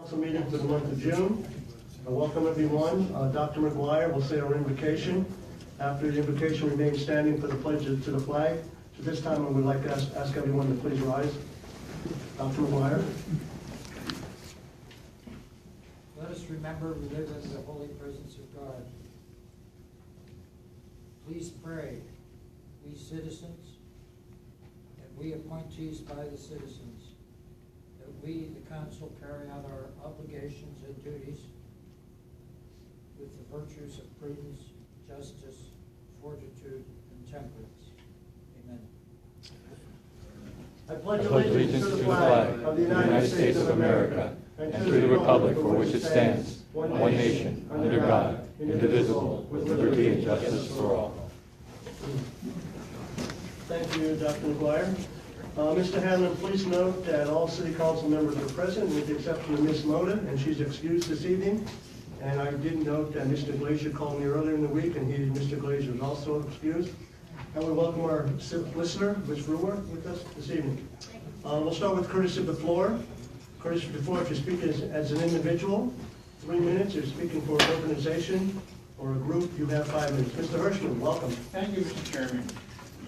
Council meeting for the month of June. Welcome everyone. Dr. McGuire will say our invocation. After the invocation, remain standing for the pledge to the flag. So this time I would like to ask everyone to please rise. Dr. McGuire. Let us remember we live in the holy presence of God. Please pray, we citizens, and we appointees by the citizens, that we, the council, carry out our obligations and duties with the virtues of prudence, justice, fortitude, and temperance. Amen. I pledge allegiance to the flag of the United States of America and to the republic for which it stands, one nation, under God, indivisible, with liberty and justice for all. Thank you, Dr. McGuire. Mr. Hanlon, please note that all city council members are present with the exception of Ms. Moda, and she's excused this evening. And I did note that Mr. Glazier called me earlier in the week, and Mr. Glazier is also excused. And we welcome our listener, Ms. Brewer, with us this evening. We'll start with courtesy of the floor. Courtesy of the floor, if you're speaking as an individual, 3 minutes. If you're speaking for an organization or a group, you have 5 minutes. Mr. Hirschman, welcome. Thank you, Mr. Chairman.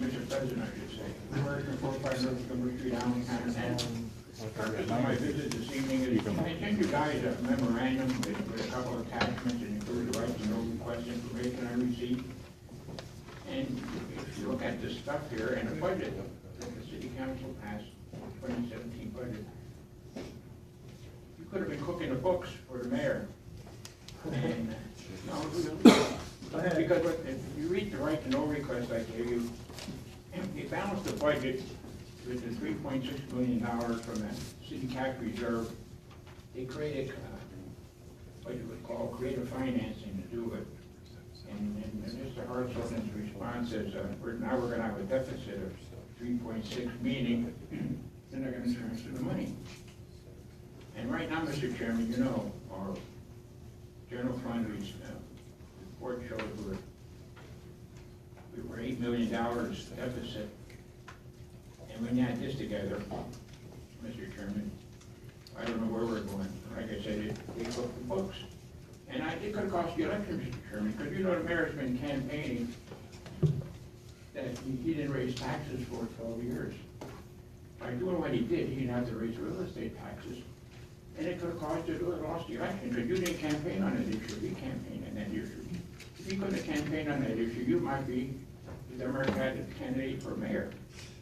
Mr. President, I should say. American 455 Number 3 Allen, Manhattan. The purpose of my visit this evening is I sent you guys a memorandum with a couple of attachments and included the right to know request information I received. And if you look at this stuff here and the budget that the city council passed, 2017 budget, you could have been cooking the books for the mayor. And because if you read the right to know request I gave you, you balance the budget with the $3.6 million from the city cash reserve. They created what you would call creative financing to do it. And Mr. Hartsone's response is, now we're going to have a deficit of 3.6, meaning then they're going to transfer the money. And right now, Mr. Chairman, you know, our general fund report shows we were $8 million deficit. And when you add this together, Mr. Chairman, I don't know where we're going. Like I said, they cooked the books. And it could cost you election, Mr. Chairman, because you know the mayor's been campaigning that he didn't raise taxes for 12 years. By doing what he did, he didn't have to raise real estate taxes. And it could have cost you to lost the election, because you didn't campaign on that issue. He campaigned on that issue. If you couldn't have campaigned on that issue, you might be the Democratic candidate for mayor.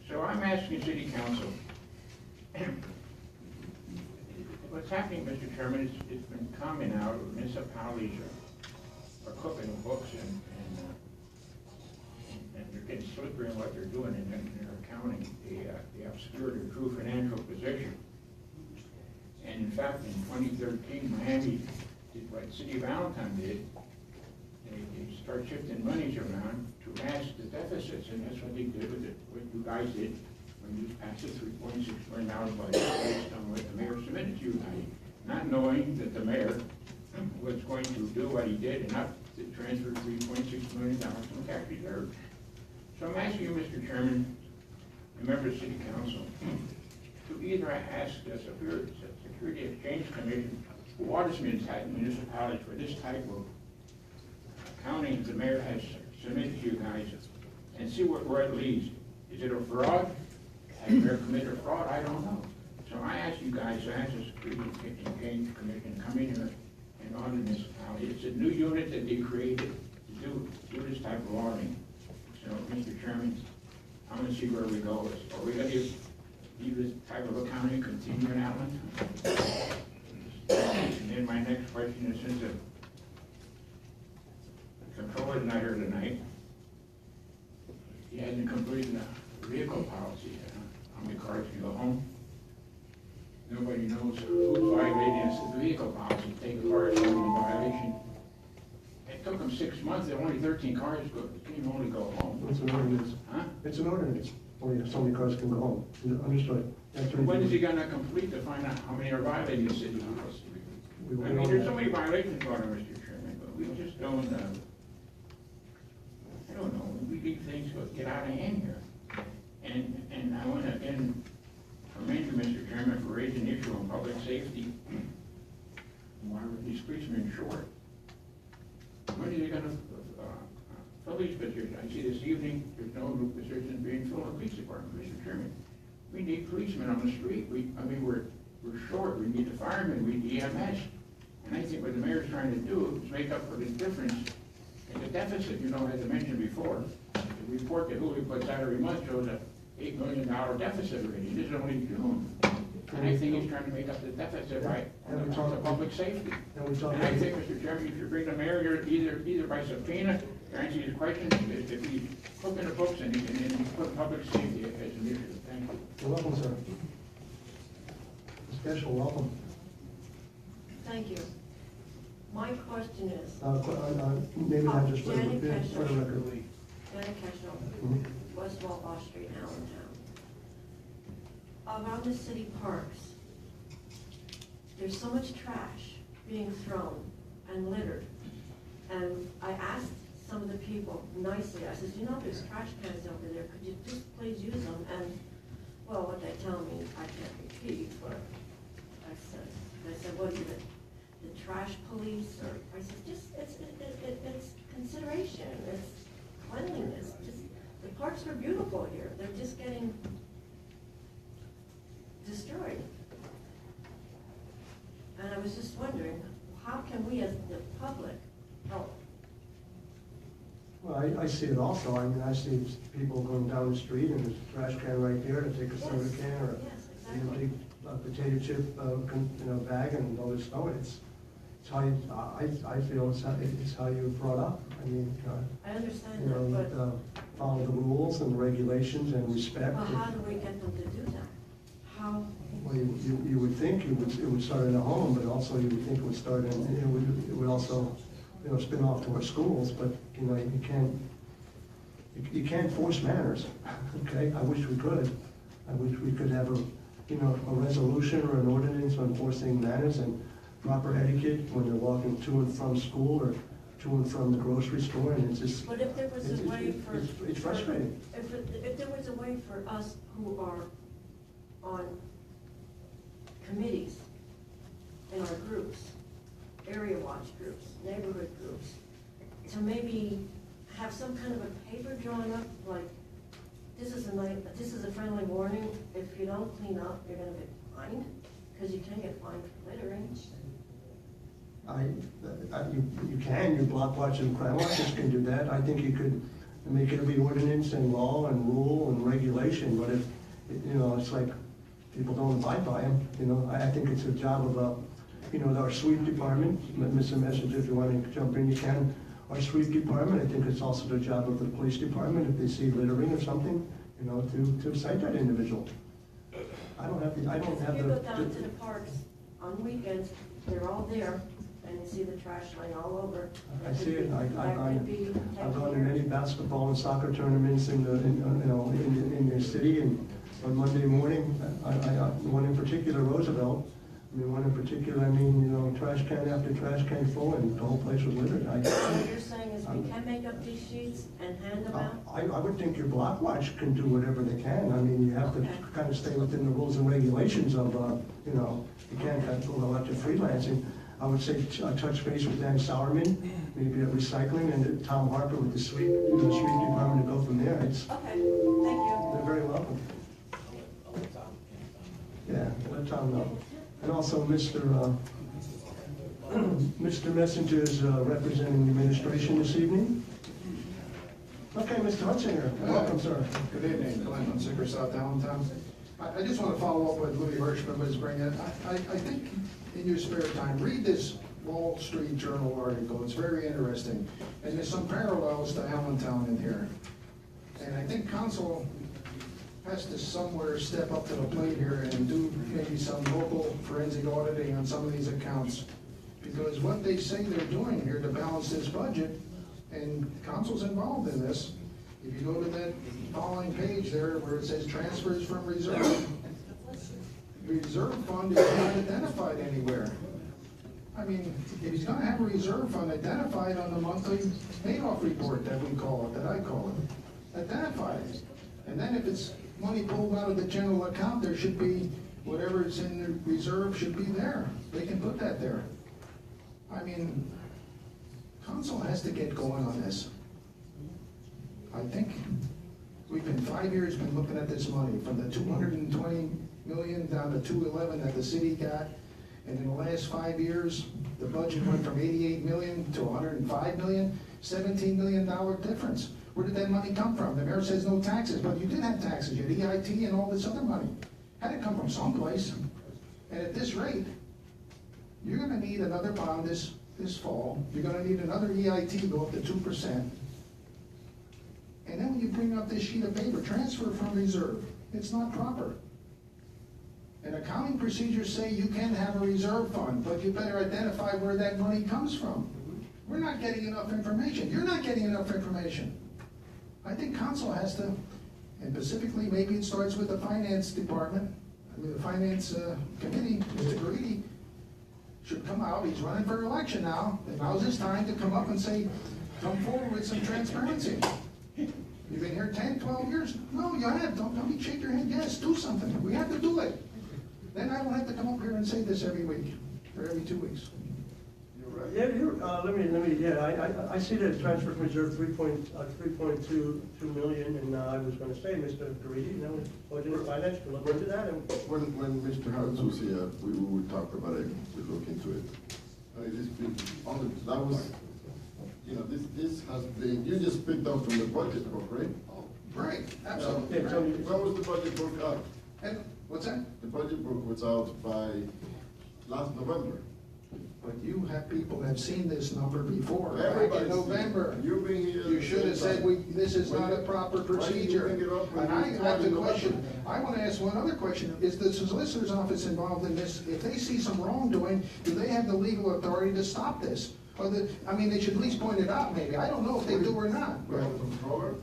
So I'm asking City Council, what's happening, Mr. Chairman, it's been coming out, municipalities are cooking the books and they're getting slippery in what they're doing in their accounting. They obscure their true financial position. And in fact, in 2013, Miami did what City of Allentown did. They start shifting monies around to match the deficits, and that's what they did with it, what you guys did when you passed the $3.6 million budget based on what the mayor submitted to you guys, not knowing that the mayor was going to do what he did and not to transfer $3.6 million from the cash reserve. So I'm asking you, Mr. Chairman, and members of the City Council, to either ask the Security Exchange Commission who audits municipalities for this type of accounting the mayor has submitted to you guys and see where it leads. Is it a fraud? Has the mayor committed a fraud? I don't know. So I ask you guys to ask the Security Exchange Commission come in here and audit municipality. It's a new unit that they created to do this type of auditing. So, Mr. Chairman, I'm going to see where we go. Are we going to leave this type of accounting continue in Allen? And then my next question is, since the controller is not here tonight, he hasn't completed the vehicle policy. How many cars can go home? Nobody knows who's violating the vehicle policy. Take a car that's in violation. It took them 6 months. There were only 13 cars can only go home. It's an ordinance. Huh? It's an ordinance. Only so many cars can go home. Understood. When is he going to complete to find out how many are violating the city policy? I mean, there's so many violations going on, Mr. Chairman, but we just don't, I don't know, we leave things get out of hand here. And I want to again commend you, Mr. Chairman, for raising the issue on public safety. these policemen short. When are they gonna, fill these positions? I see this evening, there's no new positions being filled in the police department, Mr. Chairman. We need policemen on the street, we're short, we need the firemen, we need EMS. And I think what the mayor's trying to do is make up for the difference in the deficit, as I mentioned before. The report that Julie puts out every month shows a $8 million deficit already, this is only June. And I think he's trying to make up the deficit by on the public safety. And I think, Mr. Chairman, you should bring the mayor here either by subpoena to answer his questions, if he look in the books and put public safety as an issue. Thank you. You're welcome, sir. Special welcome. Thank you. My question is, Maybe not just for the Janet record. Cashel, Janet Cashel, West Wabash Street, Allentown. Around the city parks, there's so much trash being thrown and littered. And I asked some of the people nicely, I said, there's trash cans over there, could you just please use them? And, well, what they tell me, I can't repeat, but I said, what is it? The trash police, or, I said, just, it's consideration, it's cleanliness, just, the parks are beautiful here, they're just getting destroyed. And I was just wondering, how can we as the public help? Well, I see it also. I mean, I see people going down the street and there's a trash can right there to take a soda can or Yes, an exactly. empty potato chip bag and all this stuff. It's how you, I feel it's how you're brought up. I mean, I understand that, but follow the rules and regulations and respect. well, how do we get them to do that? How? Well, you would think it would start in a home, but also you would think it would start in, it would also, spin off to our schools, but, you can't force manners, okay? I wish we could. I wish we could have a resolution or an ordinance on enforcing manners and proper etiquette when they're walking to and from school or to and from the grocery store, and it's just, But if there was a way for. it's frustrating. If there was a way for us who are on committees in our groups, area watch groups, neighborhood groups, to maybe have some kind of a paper drawn up, like, this is a friendly warning, if you don't clean up, you're gonna get fined, because you can get fined for littering. Your block watchers and crime watchers can do that. I think you could make every ordinance and law and rule and regulation, but if, it's like people don't abide by them, I think it's a job of, our sweep department, Mr. Messenger, if you want to jump in, you can. Our sweep department, I think it's also the job of the police department, if they see littering or something, to cite that individual. I don't have If you go down to the parks on weekends, they're all there, and you see the trash laying all over. I see it. That could be I've gone to taken many care of. basketball and soccer tournaments in the city, and on Monday morning, one in particular, Roosevelt, one in particular, trash can after trash can full, and the whole place was littered. What you're saying is we can make up these sheets and hand them out? I would think your block watch can do whatever they can. You have to Okay. kind of stay within the rules and regulations of, you can't kind of go out to freelancing. I would say touch base with Dan Sauerman, maybe at recycling, and Tom Harper with the sweep department, to go from there. Okay, thank you. They're very welcome. Yeah, let Tom know. And also, Mr. Messenger is representing the administration this evening. Okay, Mr. Hunsinger, welcome, sir. Good evening, Glenn Hunsinger, South Allentown. I just want to follow up what Louis Hirschman was bringing. I think in your spare time, read this Wall Street Journal article. It's very interesting. And there's some parallels to Allentown in here. And I think council has to somewhere step up to the plate here and do maybe some local forensic auditing on some of these accounts. Because what they say they're doing here to balance this budget, and council's involved in this, if you go to that following page there where it says transfers from reserve, reserve fund is not identified anywhere. If he's gonna have a reserve fund identified on the monthly payoff report that we call it, that I call it, identify it. And then if it's money pulled out of the general account, there should be, whatever is in the reserve should be there. They can put that there. I mean, council has to get going on this. I think we've been 5 years been looking at this money, from the 220 million down to 211 that the city got. And in the last 5 years, the budget went from 88 million to 105 million, $17 million difference. Where did that money come from? The mayor says no taxes, but you did have taxes, you had EIT and all this other money. Had to come from someplace. And at this rate, you're gonna need another bond this fall. You're gonna need another EIT go up to 2%. And then when you bring up this sheet of paper, transfer from reserve, it's not proper. And accounting procedures say you can have a reserve fund, but you better identify where that money comes from. We're not getting enough information. You're not getting enough information. I think council has to, and specifically, maybe it starts with the finance department, the finance committee, Mr. Greedy should come out, he's running for election now, and now's his time to come up and say, come forward with some transparency. You've been here 10, 12 years? No, you have, don't be shake your head, yes, do something, we have to do it. Then I don't have to come up here and say this every week, or every 2 weeks. Yeah, I see the transfer from reserve 3.22 million, and I was gonna say, Mr. Garidi, Budget and Finance, could look into that, and When Mr. Harris was here, we would talk about it, we look into it. I mean, this been, that was, you know, this has been, you just picked up from the budget book, right? Right, absolutely. Yeah, tell me. When was the budget book out? And, what's that? The budget book was out by last November. But you have people that have seen this number before, back Everybody's in November. seen it. You've been here. You should have said, this is not a proper procedure. Why did you bring it up when And I you have the told me question, November? I want to ask one other question. Is the solicitor's office involved in this? If they see some wrongdoing, do they have the legal authority to stop this? Or I mean, they should at least point it out, maybe. I don't know if they do or not. We have a controller,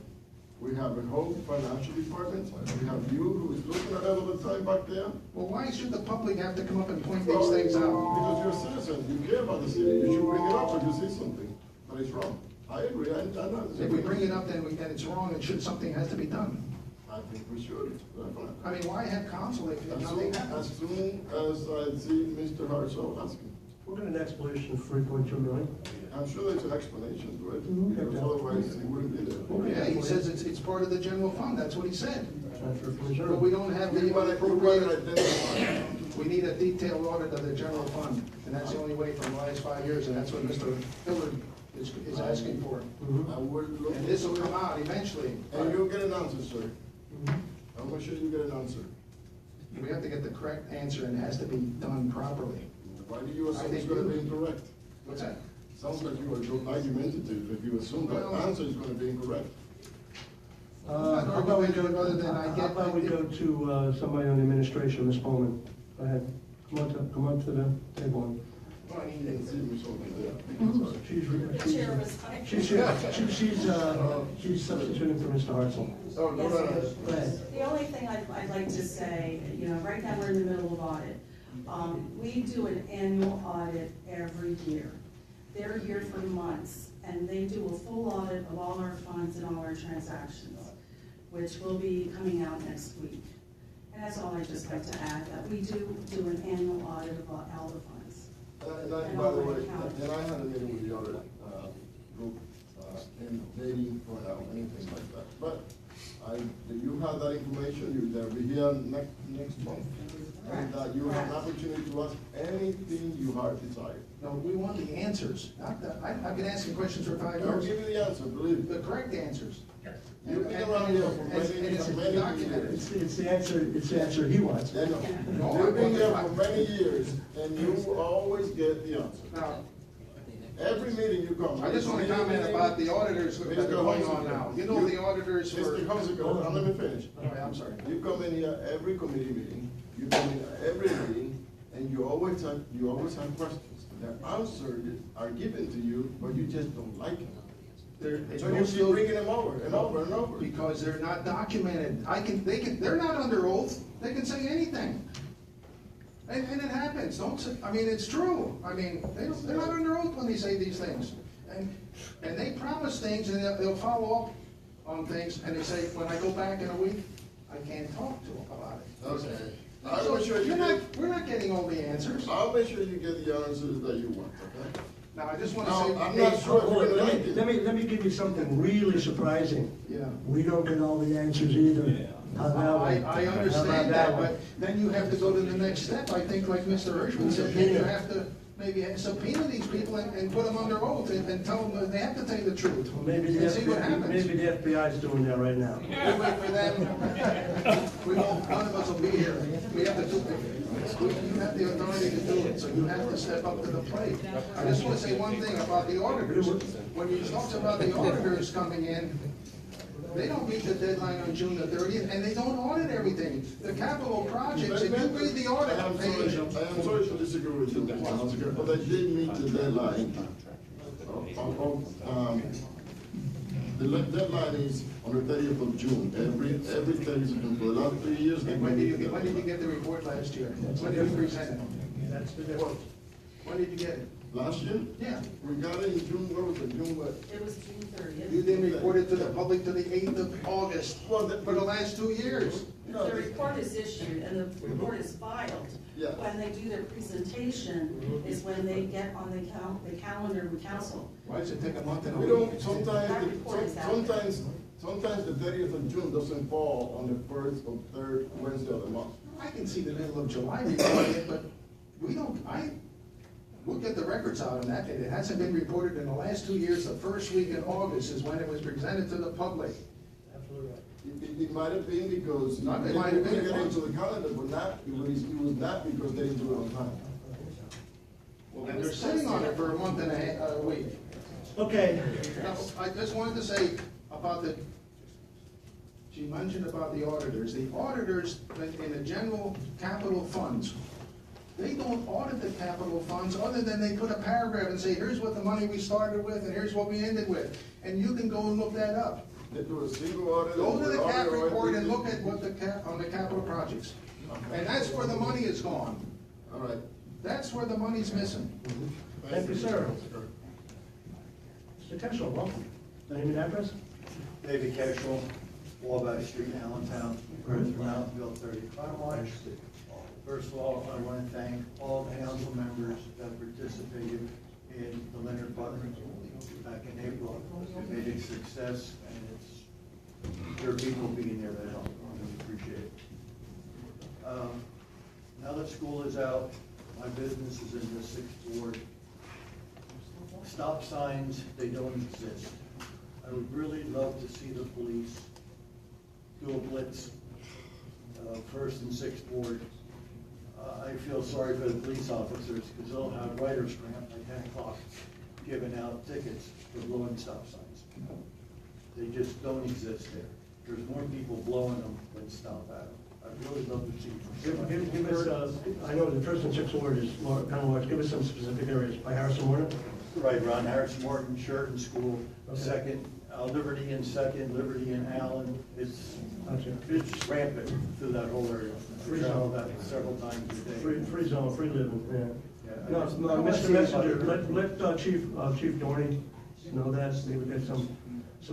we have a whole financial department, we have you who is looking at it all the time back there. Well, why should the public have to come up and point these Well, things out? because you're a citizen, you care about the city, you should bring it up when you see something that is wrong. I agree, I know. If we bring it up, then it's wrong, and something has to be done. I think we should, definitely. I mean, why have counsel if As nothing soon happens? as I see Mr. Hartzell asking. we'll get an explanation of 3.2 million. I'm sure there's an explanation to it, Mhm. because otherwise he wouldn't be there. Okay. Yeah, he says it's part of the general fund, that's what he said. Transfer from But reserve. we don't have We want to the, identify. we need a detailed audit of the general fund, and that's the only way from the last 5 years, and that's what Mr. Hillard is asking for. Mhm. I would look. And this will come out eventually. And you'll get an answer, sir. Mhm. I'm gonna sure you get an answer. We have to get the correct answer, and it has to be done properly. Why do you I assume it's think gonna you- be incorrect? What's that? Sounds like you are so argumentative if you assume that Well- answer is gonna be incorrect. How about we go, Other than I how get- about we go to somebody on the administration, Ms. Pullman? Go ahead, come on to the table. Well, you didn't see me something there. She's substituting for Mr. Hartzell. Oh, no, no, no. Go ahead. The only thing I'd like to say, you know, right now we're in the middle of audit. We do an annual audit every year. They're here for months, and they do a full audit of all our funds and all our transactions, which will be coming out next week. And that's all I'd just like to add, that we do an annual audit of all the funds. And by the way, and I had a meeting with the other group, and they didn't point out anything like that. But you have that information, they'll be here next month. And you have an opportunity to ask anything you heart desire. No, we want the answers, not the, I've been asking questions for 5 I'll years. give you the answer, believe me. The correct answers. You've been around here for And many, it's many documented. years. It's the answer he wants. I know. No, You've been here I- for many years, and you always get the answer. Now, Every meeting you come. I just want to comment about the auditors that are Mr. going on Hunziker. now. You know the auditors for. Mr. Hunziker, now let me finish. All right, I'm sorry. You come in here every committee meeting, you come in every meeting, and you always have questions. The answers are given to you, but you just don't like it. They're So you keep bringing them over and over and over. because they're not documented. They're not under oath. They can say anything. And it happens, don't say, I mean, it's true. I mean, they're not under oath when they say these things. And they promise things and they'll follow up on things and they say, when I go back in a week, I can't talk to them about it. Okay. I'll So make sure you we're get, not getting all the answers. I'll make sure you get the answers that you want, okay? Now, I just want Now, to say. I'm not sure if you're Let like me, it. let me give you something really surprising. Yeah. We don't get all the answers either. How's that one? I How about understand that, one? but then you have to go to the next step. I think like Mr. Hirschman said, then you have to maybe subpoena these people and put them under oath and tell them that they have to tell the truth. Well, maybe the And see what FBI, happens. maybe the FBI is doing that right now. We wait for them. We won't, none of us will be here. We have to do it. You have the authority to do it, so you have to step up to the plate. I just want to say one thing about the auditors. When you talk about the auditors coming in, they don't meet the deadline on June the 30th, and they don't audit everything. The capital projects, if you read the audit I am page. sorry to disagree with you, Mr. Speaker, but I did meet the deadline. The deadline is on the 30th of June, every 30th of June, for the last 3 years. And when did you get the report last year? When did you present it? That's the difference. When did you get it? Last year? Yeah. We got it in June, what was it, June what? It was June 30th. You didn't report it to the public till the 8th of August, for the last 2 years. No, The report is issued and the report is filed. Yeah. When they do their presentation is when they get on the calendar with council. Why does it take a month and a We week? don't, sometimes, That report is out there. sometimes the 30th of June doesn't fall on the first or third Wednesday of the month. I can see the middle of July reporting it, but we don't, we'll get the records out on that date. It hasn't been reported in the last 2 years. The first week in August is when it was presented to the public. Absolutely right. It might have been because No, it they might have been. didn't get into the calendar, but not, it was not because they didn't do it on time. And they're sitting on it for a month and a week. Okay, Now, I just wanted to say about she mentioned about the auditors. The auditors in the general capital funds, they don't audit the capital funds other than they put a paragraph and say, here's what the money we started with and here's what we ended with. And you can go and look that up. They do a single audit. Go to the audit cap everything. report and look at what on the capital projects. And that's where the money is gone. All right. That's where the money's missing. thank you, sir. Mr. Cashel, welcome. Name and address? David Cashel, Wabash Street, Allentown, Mountainville 35 March. First of all, I want to thank all the council members that participated in the Leonard Butler back in April. We made it a success, and it's your people being there that helped. I appreciate it. Now that school is out, my business is in the 6th Ward. Stop signs, they don't exist. I would really love to see the police do a blitz, 1st and 6th Ward. I feel sorry for the police officers because they'll have writer's cramp by 10 o'clock giving out tickets for blowing stop signs. They just don't exist there. There's more people blowing them than stop at them. I'd really love to see. Give us, I know the first and sixth ward is kind of large, give us some specific areas. By Harrison Warner? Right, Ron Harris Morton, Sheridan School, Okay. second, Liberty and second, Liberty and Allen. It's rampant through that whole area. I travel that several times a day. Free zone, free living, yeah. Yeah, No, I just- no, I wanna Mr. see Messenger, everybody- let Chief Dorney know that, maybe get some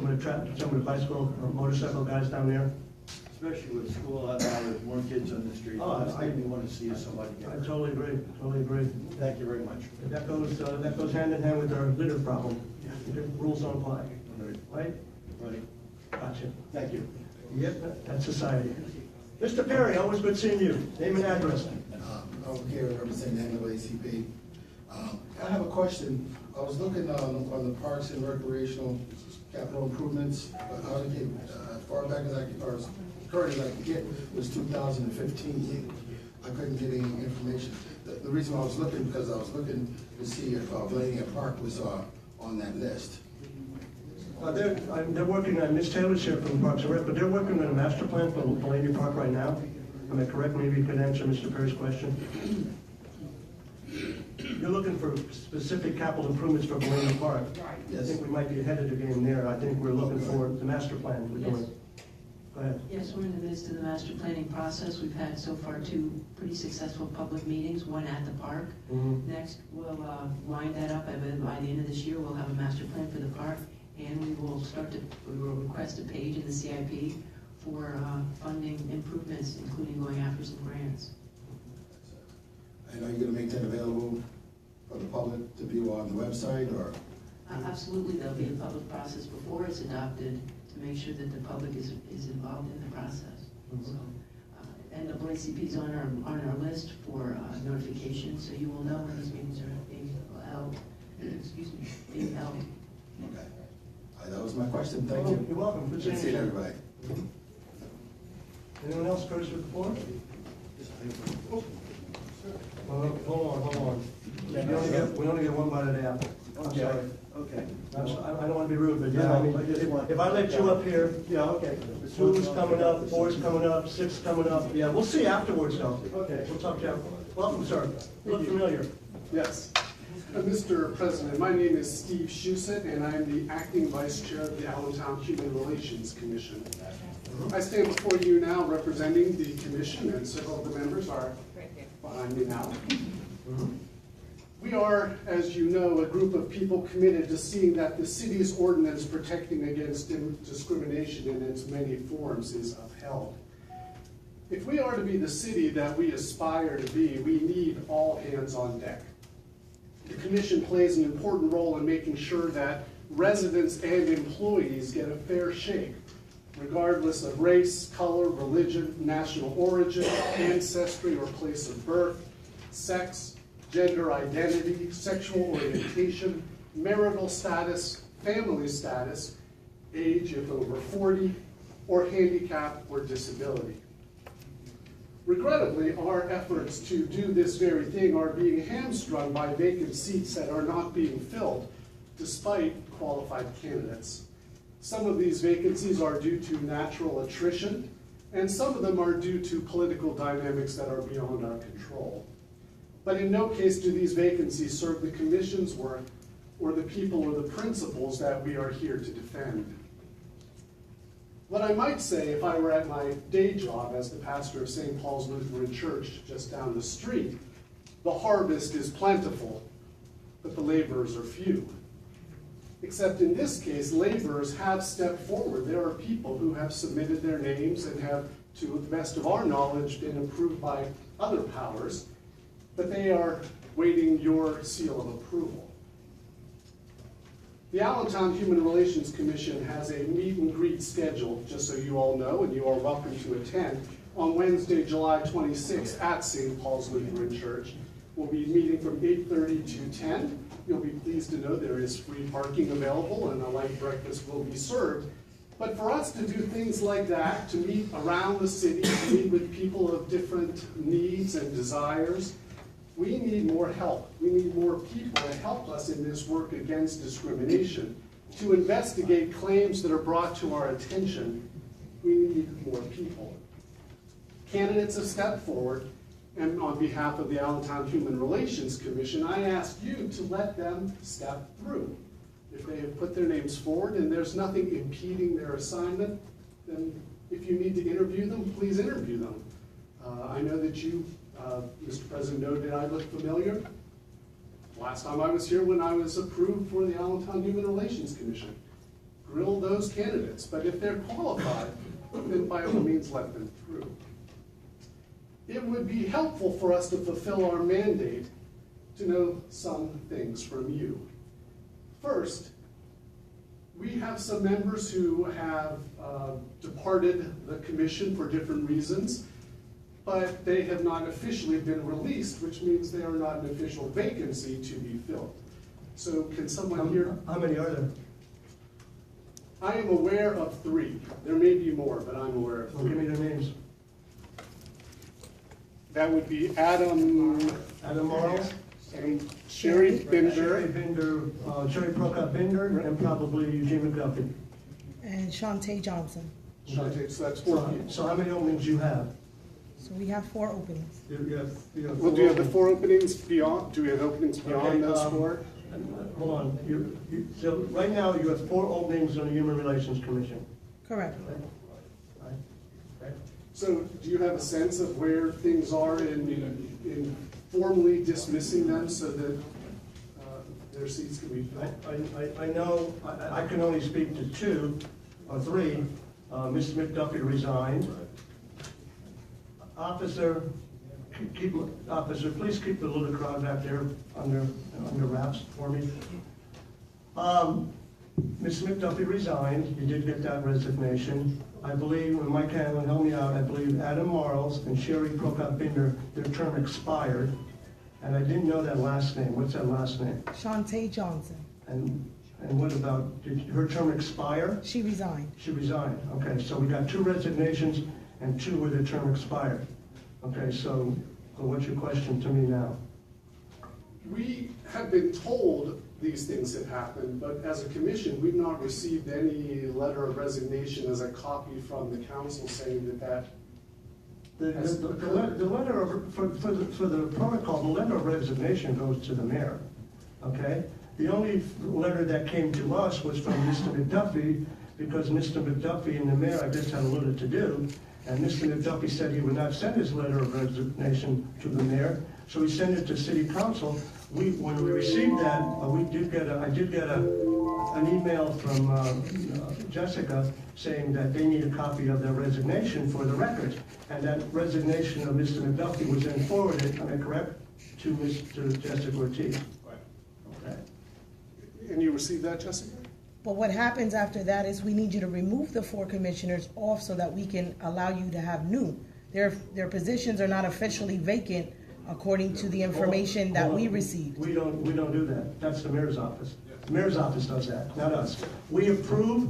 of the bicycle or motorcycle guys down there. Especially with school out now, there's more kids on the street. Oh, I really want to see somebody get I hurt. totally agree, totally agree. Thank you very much. That goes hand in hand with our litter problem. The rules don't apply, right? Right. Gotcha. Thank you. Yep, that's society. Mr. Perry, always good seeing you. Name and address. Over here representing the NAACP. I have a question. I was looking on the parks and recreational capital improvements. How to get, as far back as I could, or as current as I could get, was 2015. I couldn't get any information. The reason I was looking, because I was looking to see if Valania Park was on that list. They're working on, Ms. Taylor's here from Parks and Rec, but they're working on a master plan for Delaney Park right now. Am I correct? Maybe you could answer Mr. Perry's question. You're looking for specific capital improvements for Delaney Park. Right. I think we might be ahead of the game there. I think we're looking for the master plan we're doing. Go ahead. Yes, we're in the midst of the master planning process. We've had so far 2 pretty successful public meetings, one at the park. Mhm. Next, we'll line that up, and then by the end of this year, we'll have a master plan for the park, and we will request a page in the CIP for funding improvements, including going after some grants. And are you gonna make that available for the public to view on the website, or? Absolutely, there'll be a public process before it's adopted to make sure that the public is involved in the process. So, NAACP is on our list for notification, so you will know when these meetings are being held. Being held. Okay. That was my question, thank you. You're welcome. Good Good seeing seeing you. everybody. Anyone else first with the floor? Hold on. We only get one bite of the apple. I'm Okay, sorry. okay. I don't want to be rude, but yeah, I mean, if I let you up here, yeah, okay. 2's coming up, 4's coming up, 6's coming up, yeah, we'll see afterwards though. Okay. We'll talk to you. Welcome, sir. Look familiar. Yes. Mr. President, my name is Steve Shusett, and I am the acting vice chair of the Allentown Human Relations Commission. I stand before you now representing the commission, and several of the members are behind me now. We are, as you know, a group of people committed to seeing that the city's ordinance protecting against discrimination in its many forms is upheld. If we are to be the city that we aspire to be, we need all hands on deck. The commission plays an important role in making sure that residents and employees get a fair shake, regardless of race, color, religion, national origin, ancestry or place of birth, sex, gender identity, sexual orientation, marital status, family status, age if over 40, or handicap or disability. Regrettably, our efforts to do this very thing are being hamstrung by vacant seats that are not being filled, despite qualified candidates. Some of these vacancies are due to natural attrition, and some of them are due to political dynamics that are beyond our control. But in no case do these vacancies serve the commission's work or the people or the principles that we are here to defend. What I might say if I were at my day job as the pastor of St. Paul's Lutheran Church just down the street, the harvest is plentiful, but the laborers are few. Except in this case, laborers have stepped forward. There are people who have submitted their names and have, to the best of our knowledge, been approved by other powers, but they are waiting your seal of approval. The Allentown Human Relations Commission has a meet and greet scheduled, just so you all know, and you are welcome to attend, on Wednesday, July 26th at St. Paul's Lutheran Church. We'll be meeting from 8:30 to 10. You'll be pleased to know there is free parking available and a light breakfast will be served. But for us to do things like that, to meet around the city, to meet with people of different needs and desires, we need more help. We need more people to help us in this work against discrimination. To investigate claims that are brought to our attention, we need more people. Candidates have stepped forward, and on behalf of the Allentown Human Relations Commission, I ask you to let them step through. If they have put their names forward and there's nothing impeding their assignment, then if you need to interview them, please interview them. I know that you, Mr. President, noted I look familiar. Last time I was here when I was approved for the Allentown Human Relations Commission. Grill those candidates, but if they're qualified, then by all means let them through. It would be helpful for us to fulfill our mandate to know some things from you. First, we have some members who have departed the commission for different reasons, but they have not officially been released, which means they are not an official vacancy to be filled. So can someone here? How many are there? I am aware of 3. There may be more, but I'm aware of 3. Well, give me their names. That would be Adam Morrow, and Sherry Binder, Sherry Binder, Sherry Prokop Binder, and probably Eugene McDuffie. And Shantae Johnson. so that's 4 people. So how many openings you have? So we have 4 openings. You have Well, do you have the 4 openings beyond, do we have openings beyond Okay, those 4? Hold on. So right now you have 4 openings on the Human Relations Commission. Correct. Okay. So do you have a sense of where things are in formally dismissing them so that their seats can be filled? I know, I can only speak to 2 or 3. Ms. McDuffie resigned. Officer Officer, please keep the little crowd back there under wraps for me. Ms. McDuffie resigned, you did get that resignation. I believe, and Mike Hanlon, help me out, I believe Adam Marles and Sherry Prokop-Binder, their term expired. And I didn't know that last name. What's that last name? Shantae Johnson. And what about, did her term expire? She resigned. She resigned. Okay, so we got 2 resignations and 2 where their term expired. Okay, so what's your question to me now? We have been told these things had happened, but as a commission, we've not received any letter of resignation as a copy from the council saying that The letter of, for the protocol, the letter of resignation goes to the mayor, okay? The only letter that came to us was from Mr. McDuffie, because Mr. McDuffie and the mayor, I guess, had a little to do, and Mr. McDuffie said he would not send his letter of resignation to the mayor, so he sent it to city council. When we received that, I did get an email from Jessica saying that they need a copy of their resignation for the record. And that resignation of Mr. McDuffie was then forwarded, am I correct, to Mr. Jessica Ortiz? Okay. And you received that, Jessica? But what happens after that is we need you to remove the 4 commissioners off so that we can allow you to have new. Their positions are not officially vacant according to the information that we received. We don't do that. That's the mayor's office. The mayor's office does that, not us. We approve,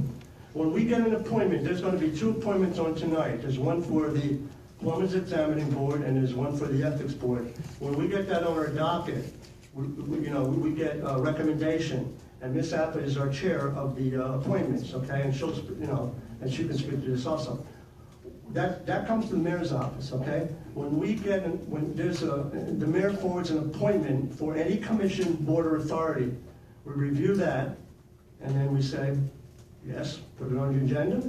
when we get an appointment, there's going to be 2 appointments on tonight. There's one for the Plumbers Examining Board and there's one for the Ethics Board. When we get that on our docket, we get a recommendation, and Ms. Appa is our chair of the appointments, okay? And she'll, and she can speak to this also. That comes to the mayor's office, okay? The mayor forwards an appointment for any commission, board, or authority, we review that, and then we say, yes, put it on the agenda.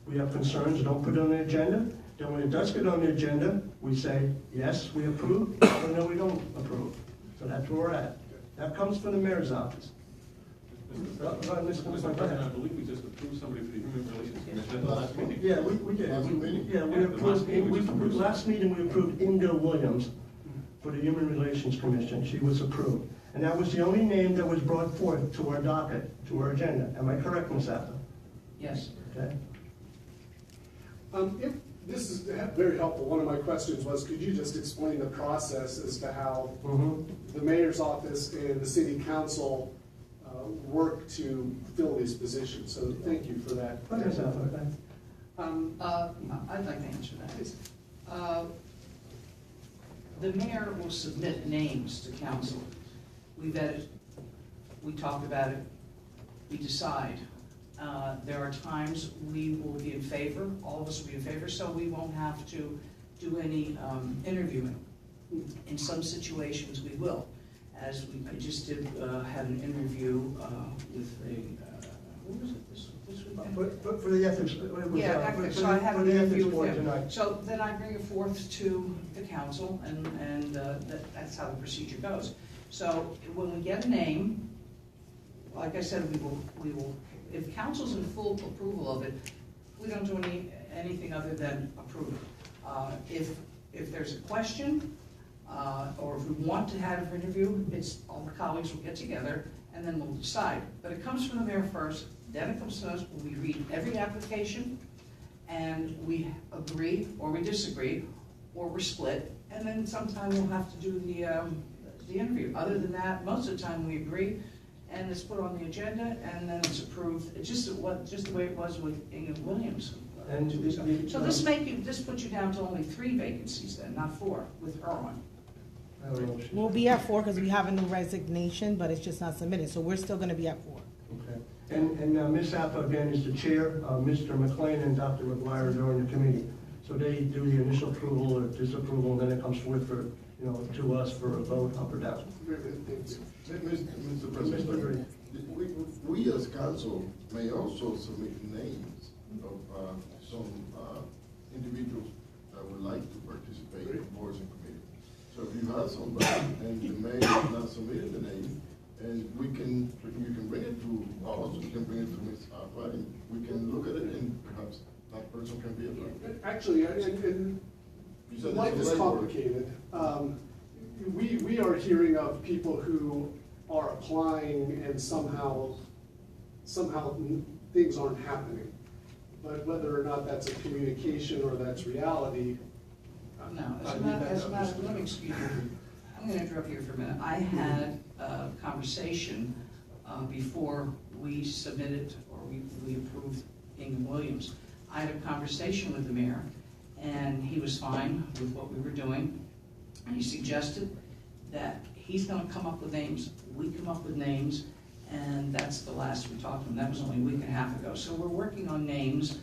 We have concerns, don't put it on the agenda. Then when it does get on the agenda, we say, yes, we approve, or no, we don't approve. So that's where we're at. That comes from the mayor's office. Mr. President, I believe we just approved somebody for the Human Relations Commission at the last meeting. Yeah, we did. Yeah, we approved, last meeting we approved Inga Williams for the Human Relations Commission. She was approved. And that was the only name that was brought forth to our docket, to our agenda. Am I correct, Ms. Appa? Yes. Okay. If this is very helpful, one of my questions was, could you just explain the process as to how the mayor's office and the city council work to fill these positions? So thank you for that. I'd like to answer that. The mayor will submit names to council. We vet it, we talk about it, we decide. There are times we will be in favor, all of us will be in favor, so we won't have to do any interviewing. In some situations we will. As I just did have an interview with who was it this weekend? But for the ethics, So I have an interview with him. tonight. So then I bring it forth to the council, and that's how the procedure goes. So when we get a name, like I said, we will, if council's in full approval of it, we don't do anything other than approve it. If there's a question, or if we want to have an interview, all the colleagues will get together and then we'll decide. But it comes from the mayor first, then it comes to us, we read every application and we agree or we disagree or we're split, and then sometime we'll have to do the interview. Other than that, most of the time we agree and it's put on the agenda and then it's approved. It's just the way it was with Inga Williams. And So this puts you down to only 3 vacancies then, not 4, with her on. We'll be at 4 because we have a new resignation, but it's just not submitted, so we're still gonna be at 4. Okay. And Ms. Appa, again, is the chair. Mr. McLean and Dr. McGuire are on the committee. So they do the initial approval or disapproval, and then it comes forth for, to us for a vote up or down. Mr. President, we as council may also submit names of some individuals that would like to participate in boards and committees. So if you have somebody and the mayor has not submitted the name, and you can bring it to us, you can bring it to Ms. Appa, and we can look at it, and perhaps that person can be a. Actually, life is complicated. We are hearing of people who are applying and somehow things aren't happening. But whether or not that's a communication or that's reality. No, as a matter, let me, excuse me, I'm gonna interrupt you for a minute. I had a conversation before we submitted or we approved Ingham Williams. I had a conversation with the mayor, and he was fine with what we were doing. And he suggested that he's gonna come up with names, we come up with names, and that's the last we talked to him. That was only a week and a half ago. So we're working on names.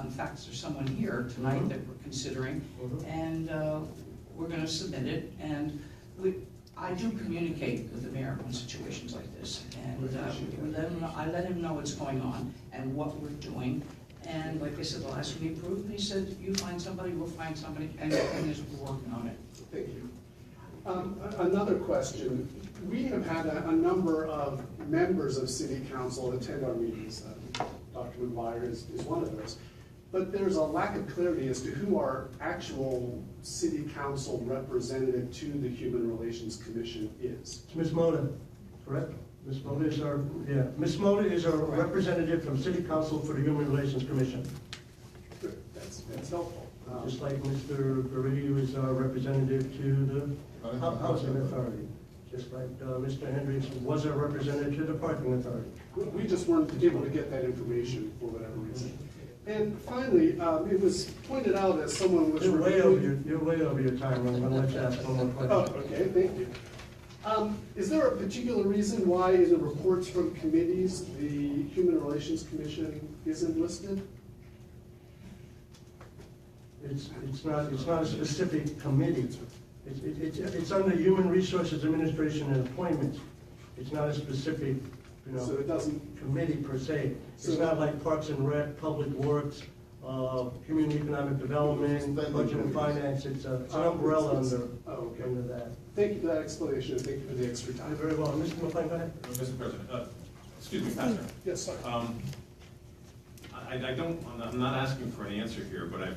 In fact, there's someone here tonight that we're considering, and we're gonna submit it. And I do communicate with the mayor on situations like this, and I let him know what's going on and what we're doing. And like I said, the last one he approved, he said, you find somebody, we'll find somebody, and we're working on it. Thank you. Another question. We have had a number of members of city council attend our meetings. Dr. McGuire is one of those. But there's a lack of clarity as to who our actual city council representative to the Human Relations Commission is. It's Ms. Mota, correct? Ms. Mota is our, yeah. Ms. Mota is our representative from City Council for the Human Relations Commission. Good. That's helpful. Just like Mr. Garrido is our representative to the Housing Authority. Just like Mr. Hendricks was our representative to the Parking Authority. We just weren't able to get that information for whatever reason. And finally, it was pointed out that someone was You're way over your time. I'm going to let you ask one more question. Oh, okay, thank you. Is there a particular reason why in the reports from committees, the Human Relations Commission isn't listed? It's not a specific committee. It's under Human Resources Administration and Appointments. It's not a specific, So it doesn't. committee per se. It's not like Parks and Rec, Public Works, Community Economic Development, Budget and Finance. It's an umbrella under that. Thank you for that explanation, and thank you for the extra time. You're very well. Mr. McLean, go ahead. Mr. President, excuse me, Pastor. Yes, sir. I'm not asking for an answer here, but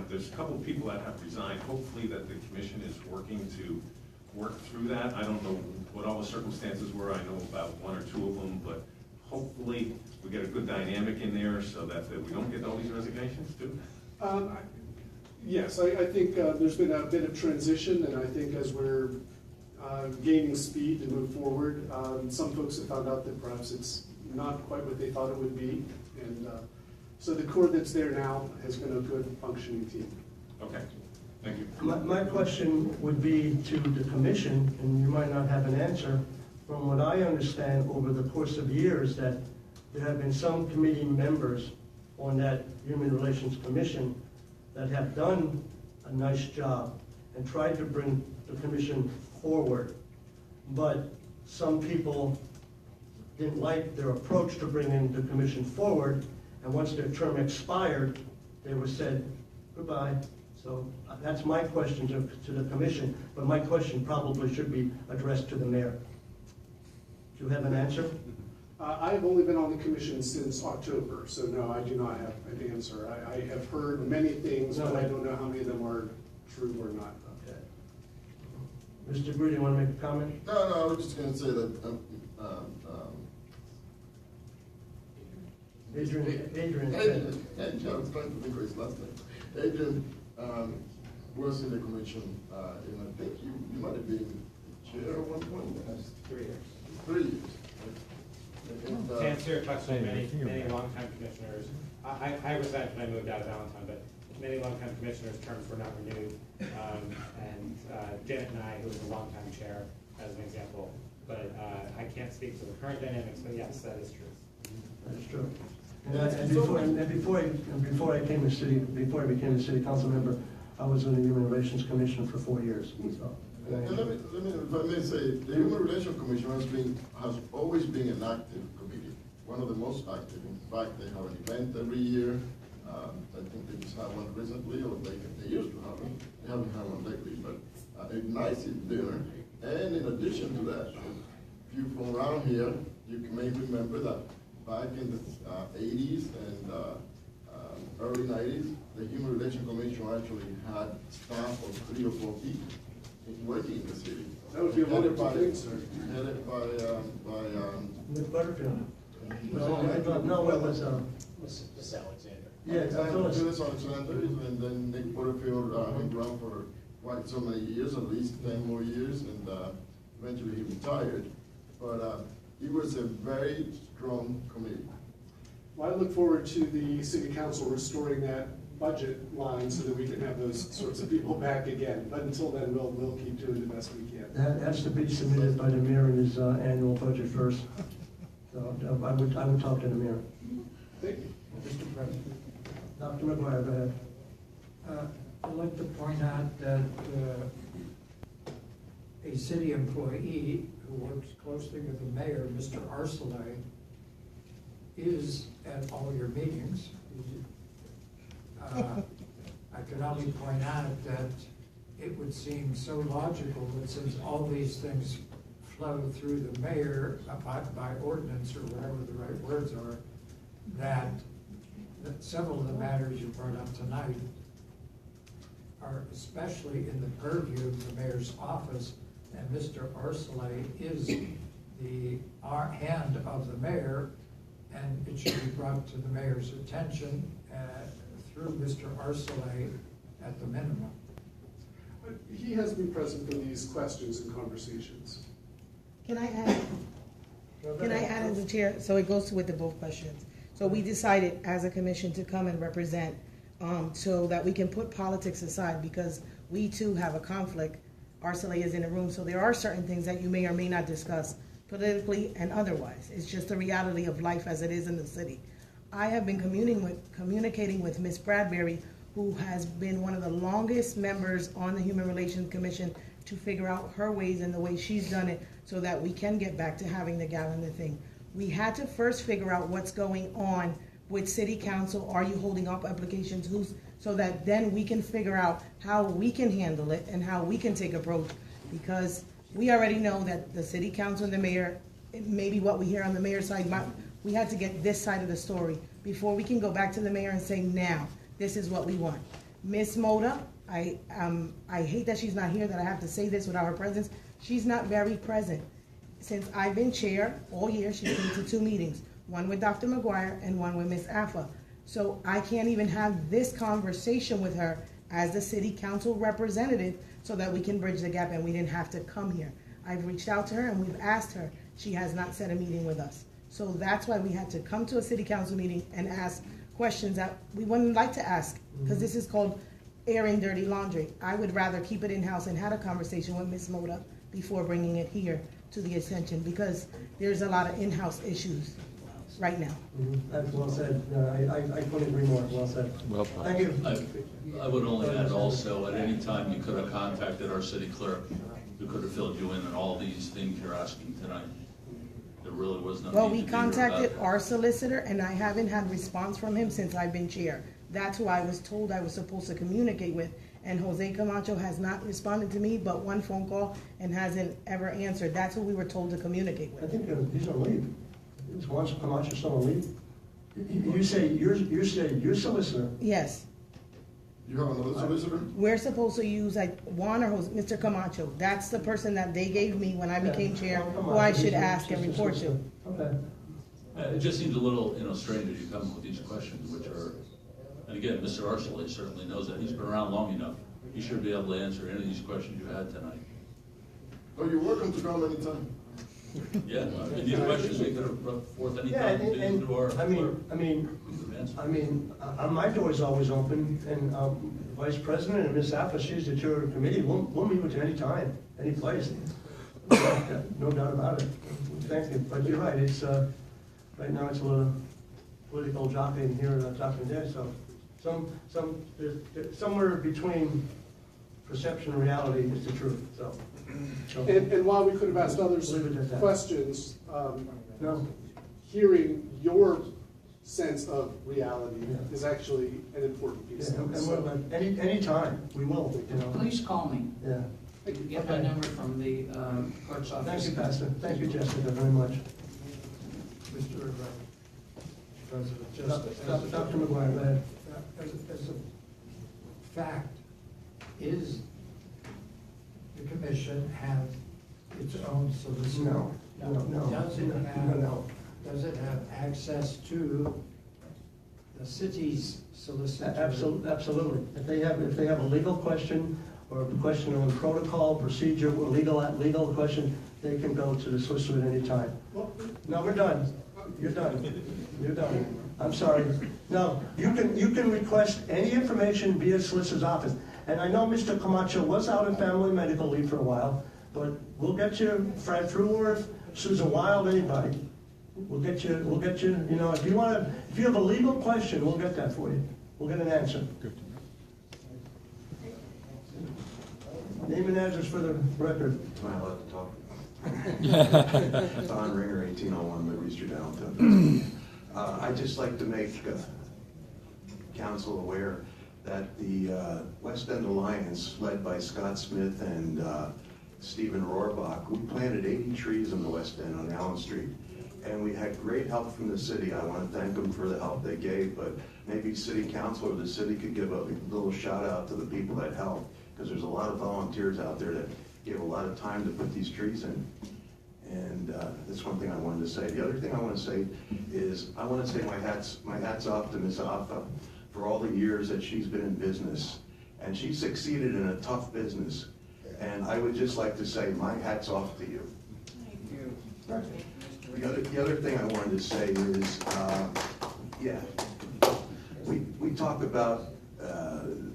there's a couple of people that have resigned. Hopefully that the commission is working to work through that. I don't know what all the circumstances were. I know about one or two of them, but hopefully we get a good dynamic in there so that we don't get all these resignations too. Yes, I think there's been a bit of transition, and I think as we're gaining speed to move forward, some folks have found out that perhaps it's not quite what they thought it would be, and so the core that's there now has been a good functioning team. Okay, thank you. My question would be to the commission, and you might not have an answer. From what I understand over the course of years, that there have been some committee members on that Human Relations Commission that have done a nice job and tried to bring the commission forward. But some people didn't like their approach to bringing the commission forward, and once their term expired, they were said goodbye. So that's my question to the commission, but my question probably should be addressed to the mayor. Do you have an answer? I have only been on the commission since October, so no, I do not have an answer. I have heard many things, but I don't know how many of them are true or not. Okay. Mr. Greer, you want to make a comment? No, I was just going to say that Adrian. I was trying to think of his last name. Adrian was in the commission, and I think you might have been chair at one point. That's 3 years. 3 years. And, To answer your question, many longtime commissioners, I resigned when I moved out of Valentine, but many longtime commissioners' terms were not renewed. And Janet and I, who was a longtime chair, as an example, but I can't speak to the current dynamics, but yes, that is true. That's true. Before I became a city council member, I was on the Human Relations Commission for 4 years. So, and let me, if I may say, the Human Relations Commission has always been an active committee, one of the most active. In fact, they have an event every year. I think they just had one recently, or they used to have one. They haven't had one lately, but a nice dinner. And in addition to that, if you're from around here, you may remember that back in the 80s and early 90s, the Human Relations Commission actually had staff of 3 or 4 people. working in the city. That would be a Headed wonderful by- thing, sir. Headed by, With Butterfield. No, it was, Miss Alexander. yeah, Phyllis. Phyllis Alexander, and then Nick Butterfield, hung around for quite so many years, at least 10 more years, and eventually he retired. But he was a very strong committee. Well, I look forward to the city council restoring that budget line so that we can have those sorts of people back again. But until then, we'll keep doing the best we can. That has to be submitted by the mayor in his annual budget first. So I would talk to the mayor. Thank you. Mr. President, Dr. McGuire, go ahead. I'd like to point out that a city employee who works closely with the mayor, Mr. Arcelay, is at all your meetings. I can only point out that it would seem so logical that since all these things flow through the mayor by ordinance or whatever the right words are, that several of the matters you brought up tonight are especially in the purview of the mayor's office, and Mr. Arcelay is the hand of the mayor, and it should be brought to the mayor's attention through Mr. Arcelay at the minimum. But he has been present for these questions and conversations. Can I add as a chair, so it goes with the both questions. So we decided as a commission to come and represent, so that we can put politics aside, because we too have a conflict. Arcelay is in the room, so there are certain things that you may or may not discuss politically and otherwise. It's just the reality of life as it is in the city. I have been communicating with Ms. Bradbury, who has been one of the longest members on the Human Relations Commission, to figure out her ways and the way she's done it so that we can get back to having the calendar thing. We had to first figure out what's going on with city council. Are you holding up applications? So that then we can figure out how we can handle it and how we can take approach, because we already know that the city council and the mayor, maybe what we hear on the mayor's side, we had to get this side of the story before we can go back to the mayor and say, now, this is what we want. Ms. Moda, I hate that she's not here, that I have to say this without her presence. She's not very present. Since I've been chair all year, she's been to 2 meetings, one with Dr. McGuire and one with Ms. Affa. So I can't even have this conversation with her as the city council representative so that we can bridge the gap, and we didn't have to come here. I've reached out to her and we've asked her. She has not set a meeting with us. So that's why we had to come to a city council meeting and ask questions that we wouldn't like to ask, because this is called airing dirty laundry. I would rather keep it in-house and had a conversation with Ms. Moda before bringing it here to the attention, because there's a lot of in-house issues right now. That's well said. I couldn't agree more. Well said. Well, Thank you. I would only add also, at any time you could have contacted our city clerk, who could have filled you in on all these things you're asking tonight. There really was no Well, need we to be here about contacted that. our solicitor, and I haven't had response from him since I've been chair. That's who I was told I was supposed to communicate with, and Jose Camacho has not responded to me but one phone call and hasn't ever answered. That's who we were told to communicate I with. think he's on leave. Is Juan Camacho still on leave? You say you're solicitor. Yes, You have another solicitor? we're supposed to use like Juan or Jose, Mr. Camacho. That's the person that they gave me when I became chair, who I should ask and report to. Okay. It just seems a little, strange as you come with these questions, which are, and again, Mr. Arcelay certainly knows that. He's been around long enough. He should be able to answer any of these questions you had tonight. Oh, you're welcome to come anytime. Yeah, and these questions, they could have brought forth Yeah, anytime through our my door is always open, and Vice President and Ms. Affa, she's the chair of the committee. We'll meet with you anytime, any place. No doubt about it. Thank you. But you're right. It's right now it's a little political jockeying here, jockeying there. So somewhere between perception and reality is the truth. So. And while we could have asked others Leave it at that. questions, No. hearing your sense of reality Yeah. is actually an important piece Yeah, of and it. we're, So, any time we will. Please call me. Yeah. You can get my Okay. number from the clerk's office. Thank you, Pastor. Thank you, Jessica, very much. Mr. President, just Dr. McGuire, go ahead. as a fact, is the commission have its own solicitor? No, no, Does it no, have, no. does it have access to the city's solicitor? Absolutely. If they have a legal question or a question on protocol, procedure, or legal question, they can go to the solicitor at any time. No, we're done. You're done. You're done. I'm sorry. No, you can request any information via solicitor's office. And I know Mr. Camacho was out on family medical leave for a while, but we'll get you, Fred Fruworth, Susan Wild, anybody. We'll get you, you know, if you have a legal question, we'll get that for you. We'll get an answer. Name and address for the record. Am I allowed to talk? Don Ringer, 1801 Liberty Street, Allentown. I'd just like to make council aware that the West End Alliance, led by Scott Smith and Stephen Rohrbach, we planted 80 trees in the West End on Allen Street. And we had great help from the city. I want to thank them for the help they gave, but maybe city council or the city could give a little shout out to the people that helped, because there's a lot of volunteers out there that gave a lot of time to put these trees in. And that's one thing I wanted to say. The other thing I want to say is I want to say my hat's off to Ms. Alpha for all the years that she's been in business. And she succeeded in a tough business. And I would just like to say my hat's off to you. Thank you. The other thing I wanted to say is, we talk about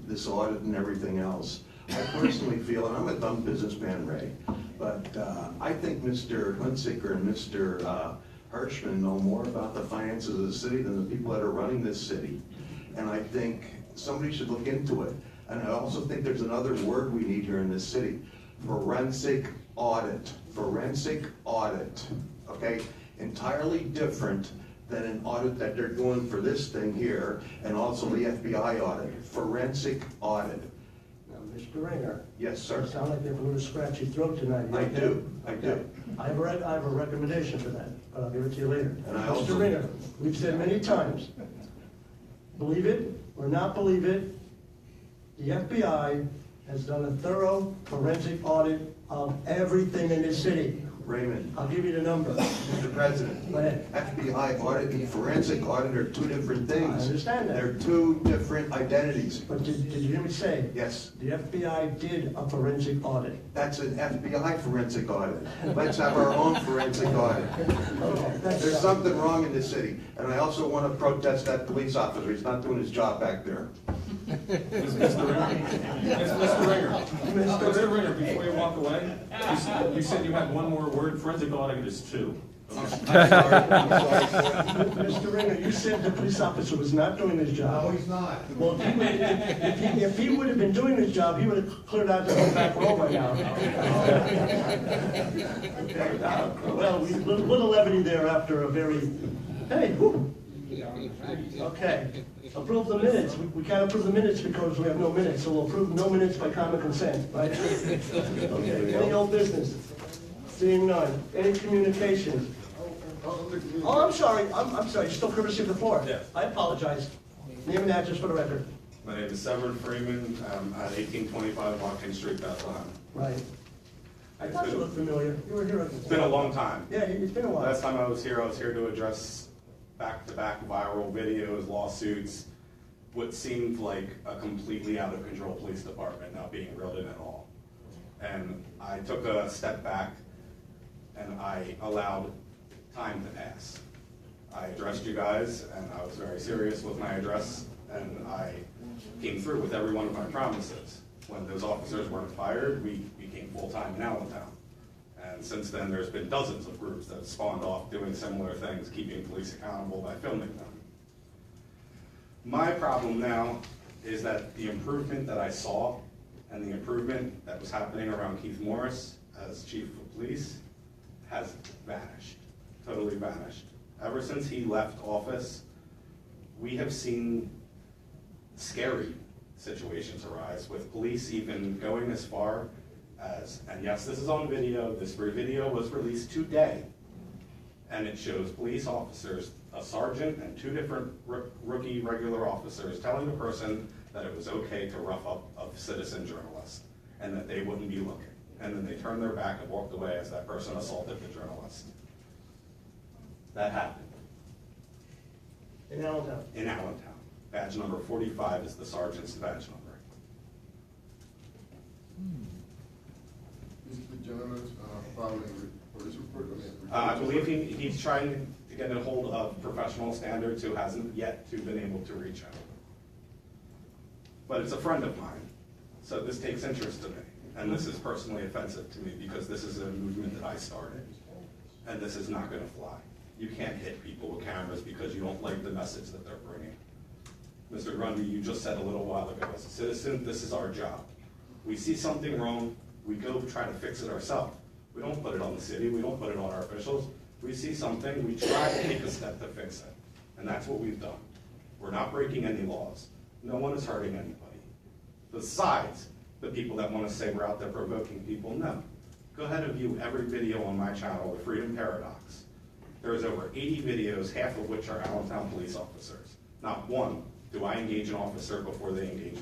this audit and everything else. I personally feel, and I'm a dumb businessman, Ray, but I think Mr. Hunziker and Mr. Hirschman know more about the finances of the city than the people that are running this city. And I think somebody should look into it. And I also think there's another word we need here in this city: forensic audit. Forensic audit, okay? Entirely different than an audit that they're doing for this thing here, and also the FBI audit. Forensic audit. Now, Mr. Ringer. Yes, sir. You sound like you have a little scratchy throat tonight. I do. I have a recommendation for that, but I'll give it to you later. And I Mr. also- Ringer, we've said many times, believe it or not believe it, the FBI has done a thorough forensic audit of everything in this city. Raymond. I'll give you the number. Mr. President. Go ahead. FBI audit and forensic audit are two different things. I understand that. They're two different identities. But did you hear me say? Yes. The FBI did a forensic audit. That's an FBI forensic audit. Let's have our own forensic audit. There's something wrong in this city. And I also want to protest that police officer. He's not doing his job back there. Mr. Ringer, before you walk away, you said you had one more word. Forensic audit is two. Mr. Ringer, you said the police officer was not doing his job. No, he's not. Well, if he would have been doing his job, he would have cleared out the whole back row by now. Okay, well, little levity there after a very, hey, whew. Okay, approve the minutes. We can't approve the minutes because we have no minutes, so we'll approve no minutes by common consent, right? Okay, any old business? Seeing none. Any communications? Oh, I'm sorry, I'm sorry, still courtesy of the floor. Yeah. I apologize. Name and address for the record. My name is Severin Freeman. I'm at 1825 Watkins Street, Bethlehem. Right. I thought you looked familiar. You were here. It's been a long time. Yeah, it's been a while. Last time I was here to address back-to-back viral videos, lawsuits, what seemed like a completely out of control police department not being reeled in at all. And I took a step back and I allowed time to pass. I addressed you guys and I was very serious with my address, and I came through with every one of my promises. When those officers weren't fired, we became full-time in Allentown. And since then, there's been dozens of groups that have spawned off doing similar things, keeping police accountable by filming them. My problem now is that the improvement that I saw and the improvement that was happening around Keith Morris as chief of police has vanished, totally vanished. Ever since he left office, we have seen scary situations arise, with police even going as far as, and yes, this is on video, this video was released today, and it shows police officers, a sergeant and two different rookie regular officers, telling a person that it was okay to rough up a citizen journalist and that they wouldn't be looking. and then they turned their back and walked away as that person assaulted the journalist. That happened. In Allentown? In Allentown. Badge number 45 is the sergeant's badge number. Is the journalist filing a police report? I believe he's trying to get a hold of professional standards who hasn't yet been able to reach out. But it's a friend of mine, so this takes interest to me. And this is personally offensive to me because this is a movement that I started. And this is not going to fly. You can't hit people with cameras because you don't like the message that they're bringing. Mr. Grundy, you just said a little while ago, as a citizen, this is our job. We see something wrong, we go try to fix it ourselves. We don't put it on the city, we don't put it on our officials. We see something, we try to take a step to fix it. And that's what we've done. We're not breaking any laws. No one is hurting anybody. Besides the people that want to say we're out there provoking people, no. Go ahead and view every video on my channel, The Freedom Paradox. There's over 80 videos, half of which are Allentown police officers. Not one do I engage an officer before they engage me.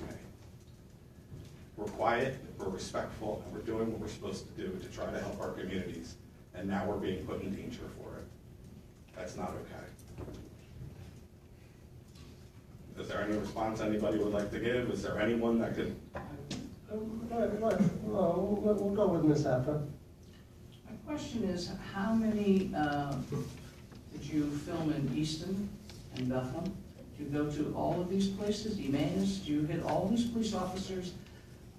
We're quiet, we're respectful, and we're doing what we're supposed to do to try to help our communities. And now we're being put in danger for it. That's not okay. Is there any response anybody would like to give? Is there anyone that could? We'll go with Ms. Affa. My question is, how many did you film in Easton and Bethlehem? Did you go to all of these places, Emmaus? Did you hit all these police officers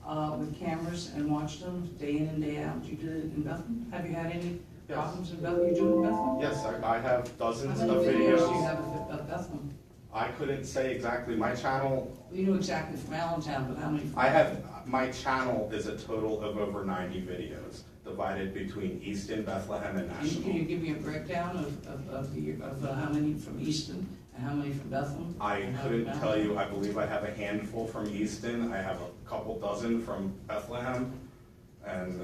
with cameras and watch them day in and day out? You did it in Bethlehem? Have you had any problems in Bethlehem? You do it in Bethlehem? Yes, I have dozens How of many videos videos. do you have of Bethlehem? I couldn't say exactly. My channel, You knew exactly from Allentown, but how many? I have, my channel is a total of over 90 videos divided between Easton, Bethlehem, and Can you National. give me a breakdown of how many from Easton and how many from Bethlehem? I and how couldn't many tell you. I believe I have a handful from Easton. I have a couple dozen from Bethlehem. And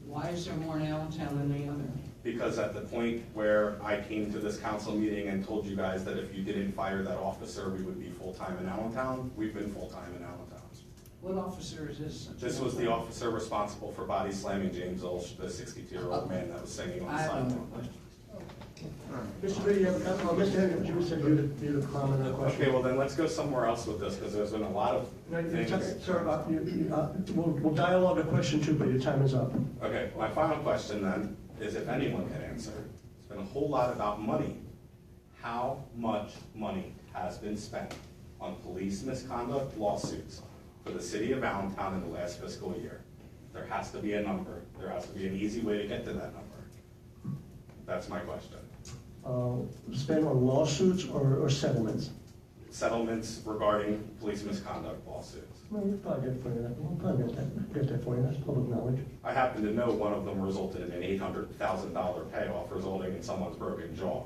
Why is there more in Allentown than the other? because at the point where I came to this council meeting and told you guys that if you didn't fire that officer, we would be full-time in Allentown, we've been full-time in Allentown. What officer is this? This was the officer responsible for body slamming James Ulsh, the 62-year-old man that was singing on I the have no sidewalk. question. Mr. Brady, you have a comment? Mr. Henry, you said you had a comment or a question. Okay, well then let's go somewhere else with this, because there's been a lot of No, things. Sir, we'll dialogue a question too, but your time is up. Okay, my final question then is if anyone can answer. It's been a whole lot about money. How much money has been spent on police misconduct lawsuits for the city of Allentown in the last fiscal year? There has to be a number. There has to be an easy way to get to that number. That's my question. Spent on lawsuits or settlements? Settlements regarding police misconduct lawsuits. Well, we'll probably get for you. We'll probably get that for you. That's public knowledge. I happen to know one of them resulted in an $800,000 payoff resulting in someone's broken jaw.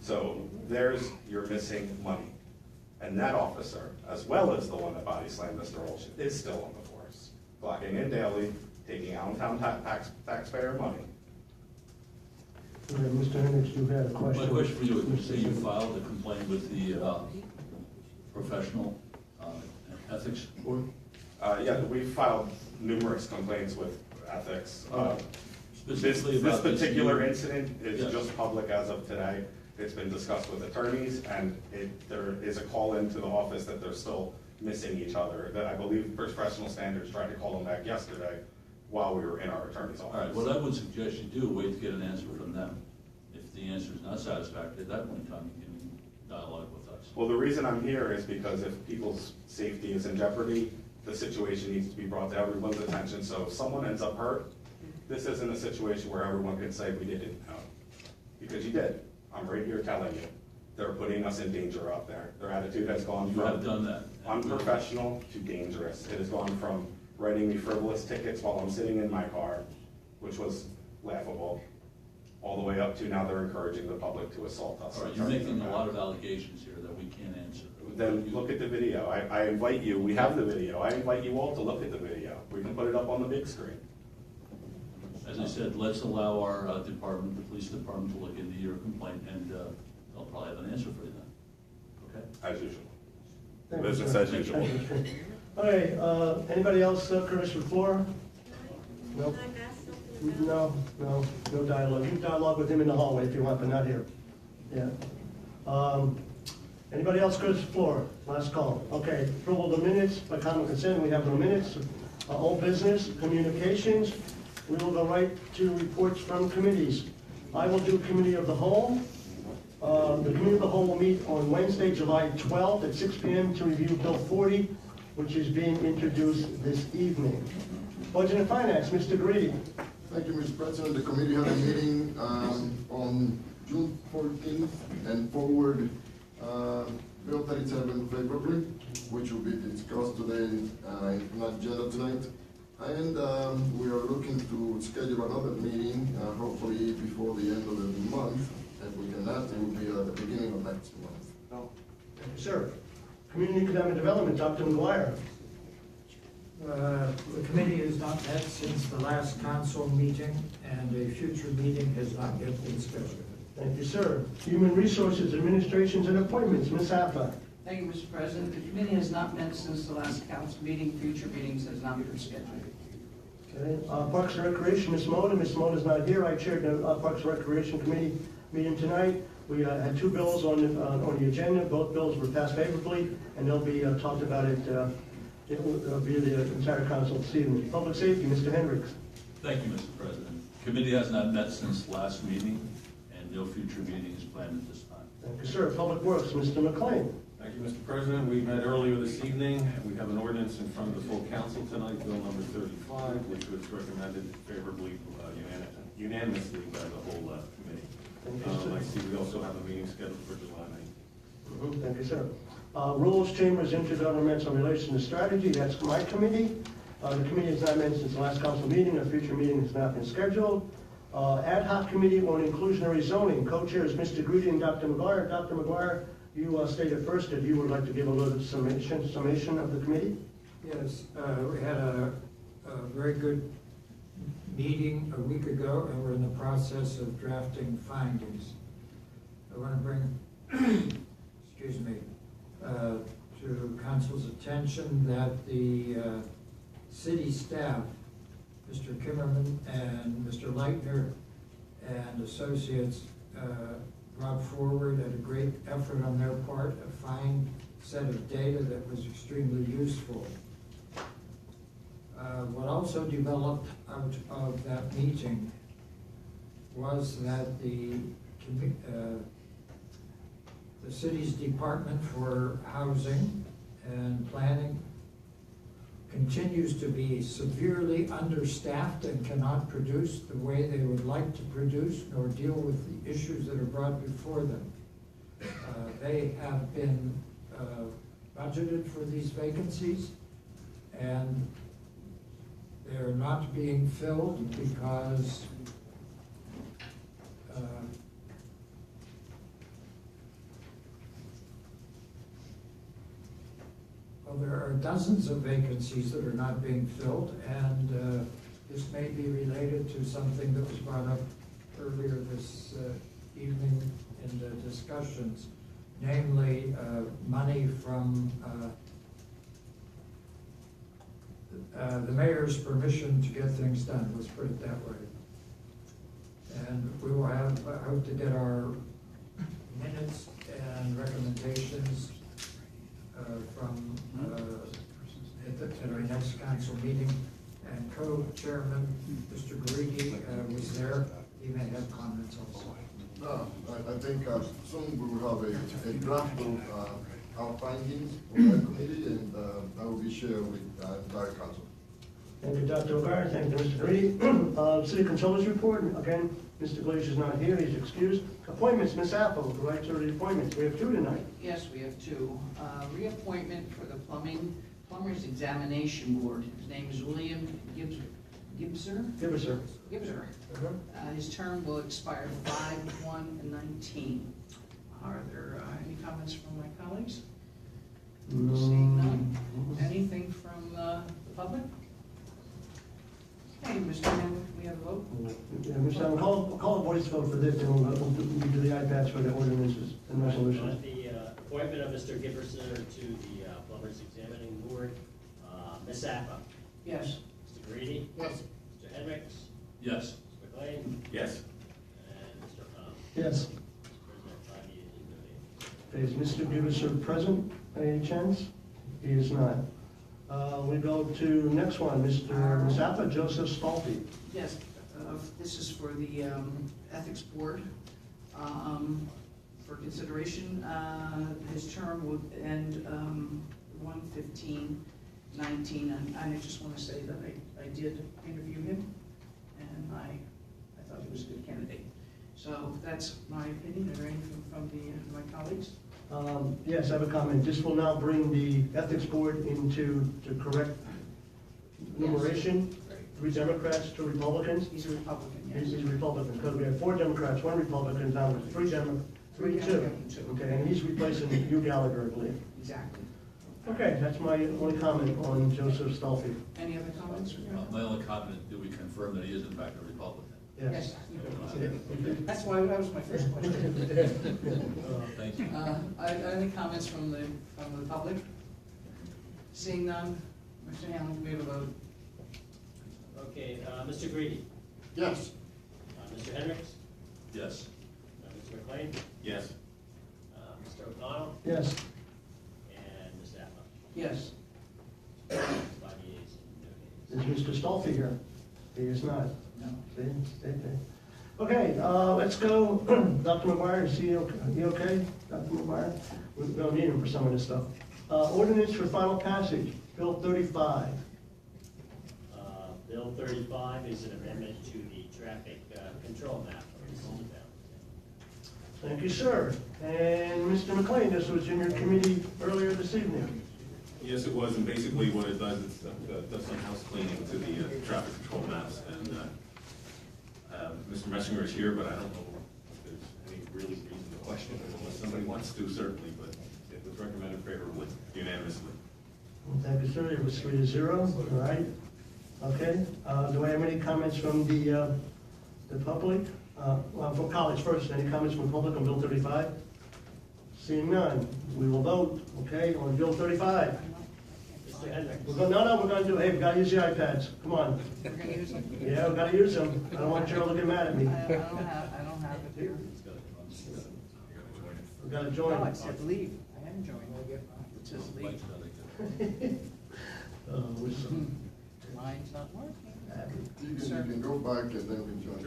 So there's your missing money. And that officer, as well as the one that body slammed Mr. Ulsh, is still on the force, clocking in daily, taking Allentown taxpayer money. Mr. Hendricks, you had a question. My question for you, you say you filed a complaint with the professional ethics board? Yeah, we filed numerous complaints with ethics. Specifically This about this particular new- incident is Yes. just public as of today. It's been discussed with attorneys, and there is a call into the office that they're still missing each other. That I believe Professional Standards tried to call them back yesterday while we were in our attorney's office. All right, what I would suggest you do, wait to get an answer from them. If the answer is not satisfactory, at that point in time, you can dialogue with us. Well, the reason I'm here is because if people's safety is in jeopardy, the situation needs to be brought to everyone's attention. So if someone ends up hurt, this isn't a situation where everyone can say we didn't know. Because you did. I'm right here telling you. They're putting us in danger out there. Their attitude has gone You have done that. unprofessional to dangerous. It has gone from writing me frivolous tickets while I'm sitting in my car, which was laughable, all the way up to now they're encouraging the public to assault us. All right, you're making a lot of allegations here that we can't answer. Then look at the video. I invite you, we have the video. I invite you all to look at the video. We can put it up on the big screen. As I said, let's allow our department, the police department, to look into your complaint, and they'll probably have an answer for you then. Okay? As usual. Thank you, Business sir. as usual. All right, anybody else, Curtis, for the floor? Nope. Can I ask something No, about? no dialogue. You dialogue with him in the hallway if you want, but not here. Yeah. Anybody else go to the floor? Last call. Okay, approval of the minutes by common consent. We have no minutes. Old business, communications. We will go right to reports from committees. I will do committee of the whole. The committee of the whole will meet on Wednesday, July 12th at 6 p.m. to review Bill 40, which is being introduced this evening. Budget and Finance, Mr. Greedy. Thank you, Mr. President. The committee had a meeting on June 14th and forward Bill 37 favorably, which will be discussed today in agenda tonight. And we are looking to schedule another meeting, hopefully before the end of the month. If we cannot, it will be at the beginning of next month. No. Thank you, sir. Community Economic Development, Dr. McGuire. The committee has not met since the last council meeting, and a future meeting has not yet been scheduled. Thank you, sir. Human Resources, Administrations, and Appointments, Ms. Affa. Thank you, Mr. President. The committee has not met since the last council meeting. Future meetings has not been scheduled. Okay. Parks and Recreation, Ms. Moda. Ms. Moda's not here. I chaired the Parks and Recreation Committee meeting tonight. We had two bills on the agenda. Both bills were passed favorably, and they'll be talked about it via the entire council this evening. Public Safety, Mr. Hendricks. Thank you, Mr. President. Committee has not met since last meeting, and no future meeting is planned at this time. Thank you, sir. Public Works, Mr. McLean. Thank you, Mr. President. We met earlier this evening. We have an ordinance in front of the full council tonight, Bill number 35, which was recommended favorably, unanimously by the whole committee. Thank you, sir. I see we also have a meeting scheduled for July 9th. Thank you, sir. Rules, Chambers, Intergovernmental Relations and Strategy, that's my committee. The committee has not met since the last council meeting. A future meeting has not been scheduled. Ad hoc Committee on Inclusionary Zoning, co-chairs Mr. Greedy and Dr. McGuire. Dr. McGuire, you stated first if you would like to give a little summation of the committee. Yes, we had a very good meeting a week ago, and we're in the process of drafting findings. I want to bring, excuse me, to council's attention that the city staff, Mr. Kimmerman and Mr. Leitner and associates, brought forward at a great effort on their part a fine set of data that was extremely useful. What also developed out of that meeting was that the city's Department for Housing and Planning continues to be severely understaffed and cannot produce the way they would like to produce nor deal with the issues that are brought before them. They have been budgeted for these vacancies, and they're not being filled because well, there are dozens of vacancies that are not being filled, and this may be related to something that was brought up earlier this evening in the discussions, namely money from the mayor's permission to get things done, let's put it that way. And we will have, I hope to get our minutes and recommendations from at our next council meeting. And co-chairman, Mr. Greedy, was there. He may have comments also. No, I think soon we will have a draft of our findings from our committee, and that will be shared with the entire council. Thank you, Dr. O'Gara. Thank you, Mr. Greedy. City Controller's report. Again, Mr. Glazier's not here. He's excused. Appointments, Ms. Apple, the right to the appointments. We have two tonight. Yes, we have two. Reappointment for the Plumbers Examination Board. His name is William Gibser. His term will expire 5/1/19. Are there any comments from my colleagues? Seeing none. Anything from the public? Okay, Mr. Chairman, we have a vote? Yeah, Mr. Allen, call a voice vote for this, and we'll do the iPads for the ordinances and resolutions. On the appointment of Mr. Gibberson to the Plumbers Examining Board, Ms. Appa. Yes. Mr. Greedy. Yes. Mr. Hendricks, Yes. Mr. McLean, Yes. and Mr. O'Connell. Yes. President, 5 yeas, no nays. Is Mr. Gibberson present by any chance? He is not. We go to next one, Mr. Mazzappa, Joseph Stalty. Yes, this is for the Ethics Board. For consideration, his term would end 1/15/19, and I just want to say that I did interview him, and I thought he was a good candidate. So that's my opinion. Are there anything from my colleagues? Yes, I have a comment. This will now bring the Ethics Board into the correct numeration. 3 Democrats, 2 Republicans. He's a Republican, yes. He's a Republican, because we have 4 Democrats, 1 Republican, now with 3 Democrats, 3-2. Okay, and he's replacing Hugh Gallagher, I believe. Exactly. Okay, that's my only comment on Joseph Stolfi. Any other comments? My only comment, do we confirm that he is in fact a Republican? Yes. That's why that was my first question. Thank you. Any comments from the public? Seeing none, Mr. Hamlin, can we have a vote? Okay, Mr. Greedy, Yes. Mr. Hendricks, Yes. Mr. McLean, Yes. Mr. O'Connell, Yes. and Ms. Zappa. Yes. 5 yeas, no nays. Is Mr. Stolfi here? He is not. No. See? Okay, let's go. Dr. McGuire, is he okay? Dr. McGuire? We don't need him for some of this stuff. Ordinance for final passage, Bill 35. Bill 35 is an amendment to the traffic control map for the city of Allentown. Thank you, sir. And Mr. McLean, this was in your committee earlier this evening. Yes, it was, and basically what it does, it does some house cleaning to the traffic control maps, and Mr. Messinger is here, but I don't know if there's any really reason to question it, unless somebody wants to, certainly, but it was recommended favorably, unanimously. Thank you, sir. It was 3-0, all right. Okay, do I have any comments from the public? Well, from college first, any comments from the public on Bill 35? Seeing none, we will vote, okay, on Bill 35. Mr. Hendricks. We're going to do, hey, we gotta use the iPads, come on. We're gonna use them? Yeah, we gotta use them. I don't want Gerald to get mad at me. I don't have it here. We gotta join. No, it said leave. I am joining. It says leave. Mine's not working. You can go back and then we join.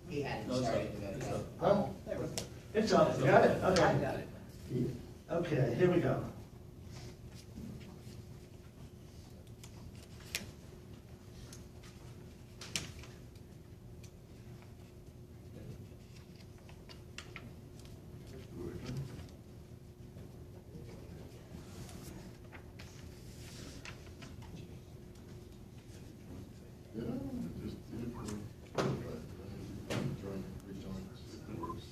He hadn't No, it's started up. to It's vote. up. Huh? There we go. It's up, got it, okay. I got it. Okay, here we go. Yeah, just did it for, join, rejoin. It works.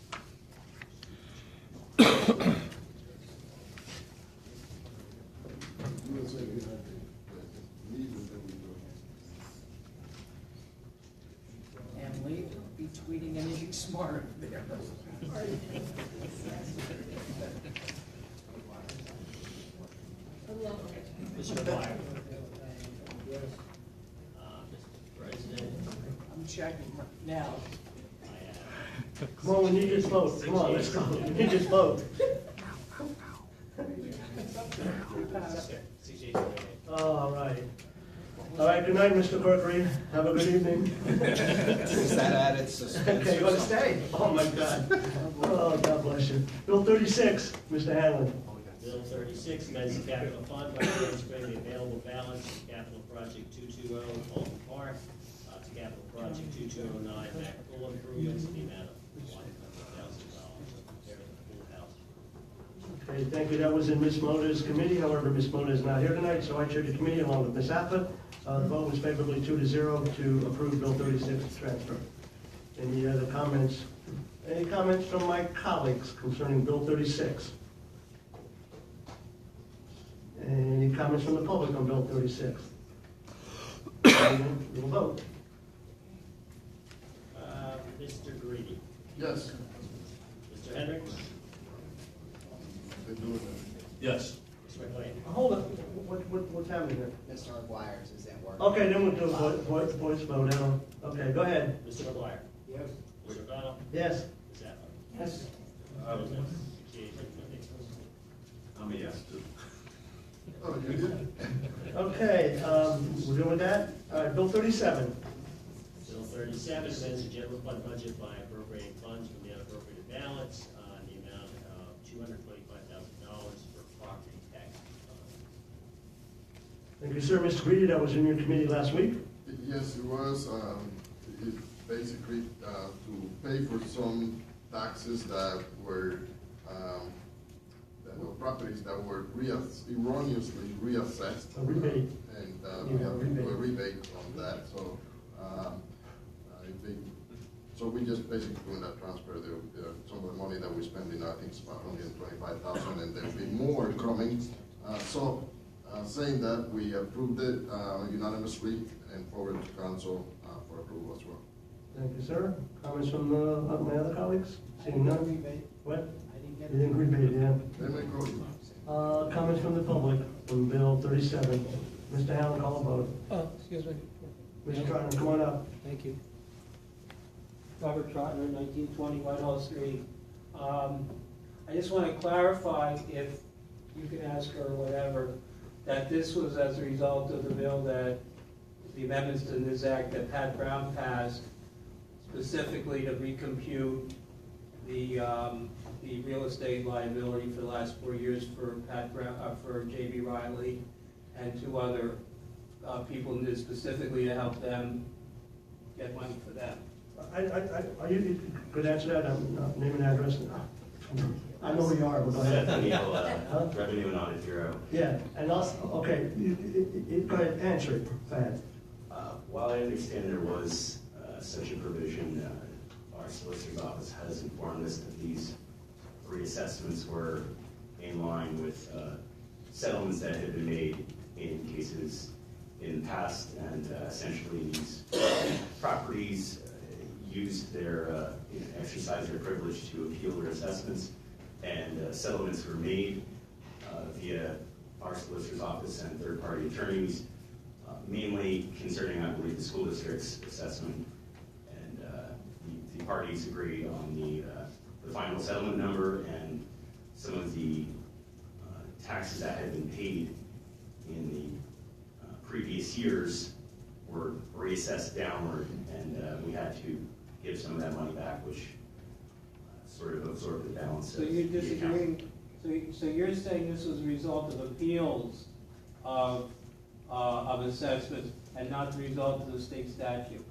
You would say you had to leave and then we go. And leave, be tweeting anything smart there. Mr. McGuire. Mr. President, I'm checking now. Come on, we need this vote, come on, let's go, we need this vote. All right. All right, good night, Mr. Corkery, have a good evening. Is that added suspense? Okay, you want to stay? Oh, my God. Oh, God bless you. Bill 36, Mr. Hanlon. Bill 36 amends the capital fund by transferring the available balance of capital project 220 Alton Park to capital project 2209 Mac Pool improvements in the amount of $100,000. There is the full house. Okay, thank you. That was in Ms. Moda's committee. However, Ms. Moda is not here tonight, so I chaired the committee along with Ms. Zappa. The vote was favorably 2-0 to approve Bill 36 transfer. Any other comments? Any comments from my colleagues concerning Bill 36? Any comments from the public on Bill 36? We will vote. Mr. Greedy. Yes. Mr. Hendricks. They do it. Yes. Mr. McLean. Hold on. what's happening here? Mr. McGuire's is at work. Okay, then we'll do a voice vote now. Okay, go ahead. Mr. McGuire? Yes. Mr. O'Donnell? Yes. Ms. Zappa? Yes. I'm a yes, too. Oh, you did? Okay, we're good with that? All right, Bill 37. Bill 37 amends the general fund budget by appropriating funds from the unappropriated balance in the amount of $225,000 for property tax. Thank you, sir. Mr. Reedy, that was in your committee last week. Yes, it was. It basically to pay for some taxes that were, properties that were erroneously reassessed. A rebate. And we have to do a rebate on that, so, so we just basically doing that transfer, some of the money that we're spending, I think it's about $125,000, and there'll be more coming. Saying that, we approved it unanimously and forward to council for approval as well. Thank you, sir. Comments from my other colleagues? Seeing none? What? I You didn't rebate, yeah. They may go. Comments from the public on Bill 37. Mr. Allen, call a vote. Oh, excuse me. Mr. Trotter, come on up. Thank you. Robert Trotter, 1920 Whitehall Street. I just want to clarify, if you can ask her or whatever, that this was as a result of the bill that, the amendments to this act that Pat Brown passed, specifically to recompute the real estate liability for the last 4 years for Pat Brown, for J.B. Riley and two other people, and specifically to help them get money for them. You could answer that, name and address. I know who you are, but go ahead. Seth O'Neill, Revenue and Audit Bureau. Yeah, and also, okay, go ahead, answer it, go ahead. While I understand there was such a provision, our solicitor's office has informed us that these reassessments were in line with settlements that had been made in cases in the past, and essentially these properties used their, exercised their privilege to appeal their assessments, and settlements were made via our solicitor's office and third-party attorneys, mainly concerning, I believe, the school district's assessment. And the parties agreed on the final settlement number, and some of the taxes that had been paid in the previous years were reassessed downward, and we had to give some of that money back, which sort of absorbed the balance. So you're disagreeing, so you're saying this was a result of appeals of assessments and not the result of the state statute?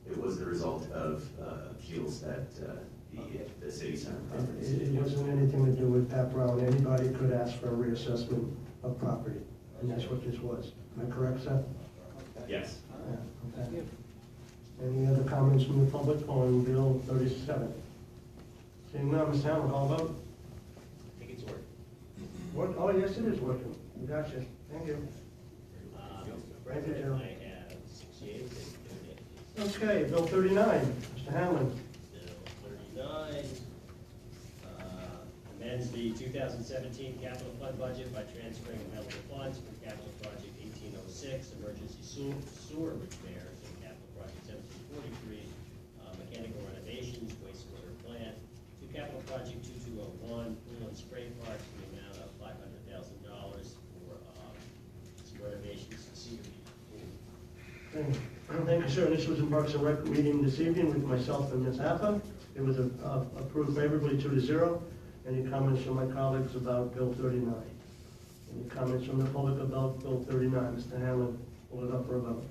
It was the result of appeals that the city center properties. It wasn't anything to do with Pat Brown. Anybody could ask for a reassessment of property, and that's what this was. Am I correct, Seth? Yes. Yeah, okay. Any other comments from the public on Bill 37? Seeing none, Mr. Hamlin, call vote. I think it's working. What? Oh, yes, it is working. Gotcha. Thank you. Mr. Thank you, President, Joe. I have 6 yeas and no nays. Okay, Bill 39, Mr. Hamlin. Bill 39 amends the 2017 capital fund budget by transferring available funds from capital project 1806, emergency sewer repairs, and capital project 1743, mechanical renovations, wastewater plant, to capital project 2201, pool and spray park, in the amount of $500,000 for some renovations to Cedar Beach pool. Thank you, sir. This was in Parks and Rec meeting this evening with myself and Ms. Appa. It was approved favorably 2-0. Any comments from my colleagues about Bill 39? Any comments from the public about Bill 39? Mr. Hamlin, hold it up for a vote.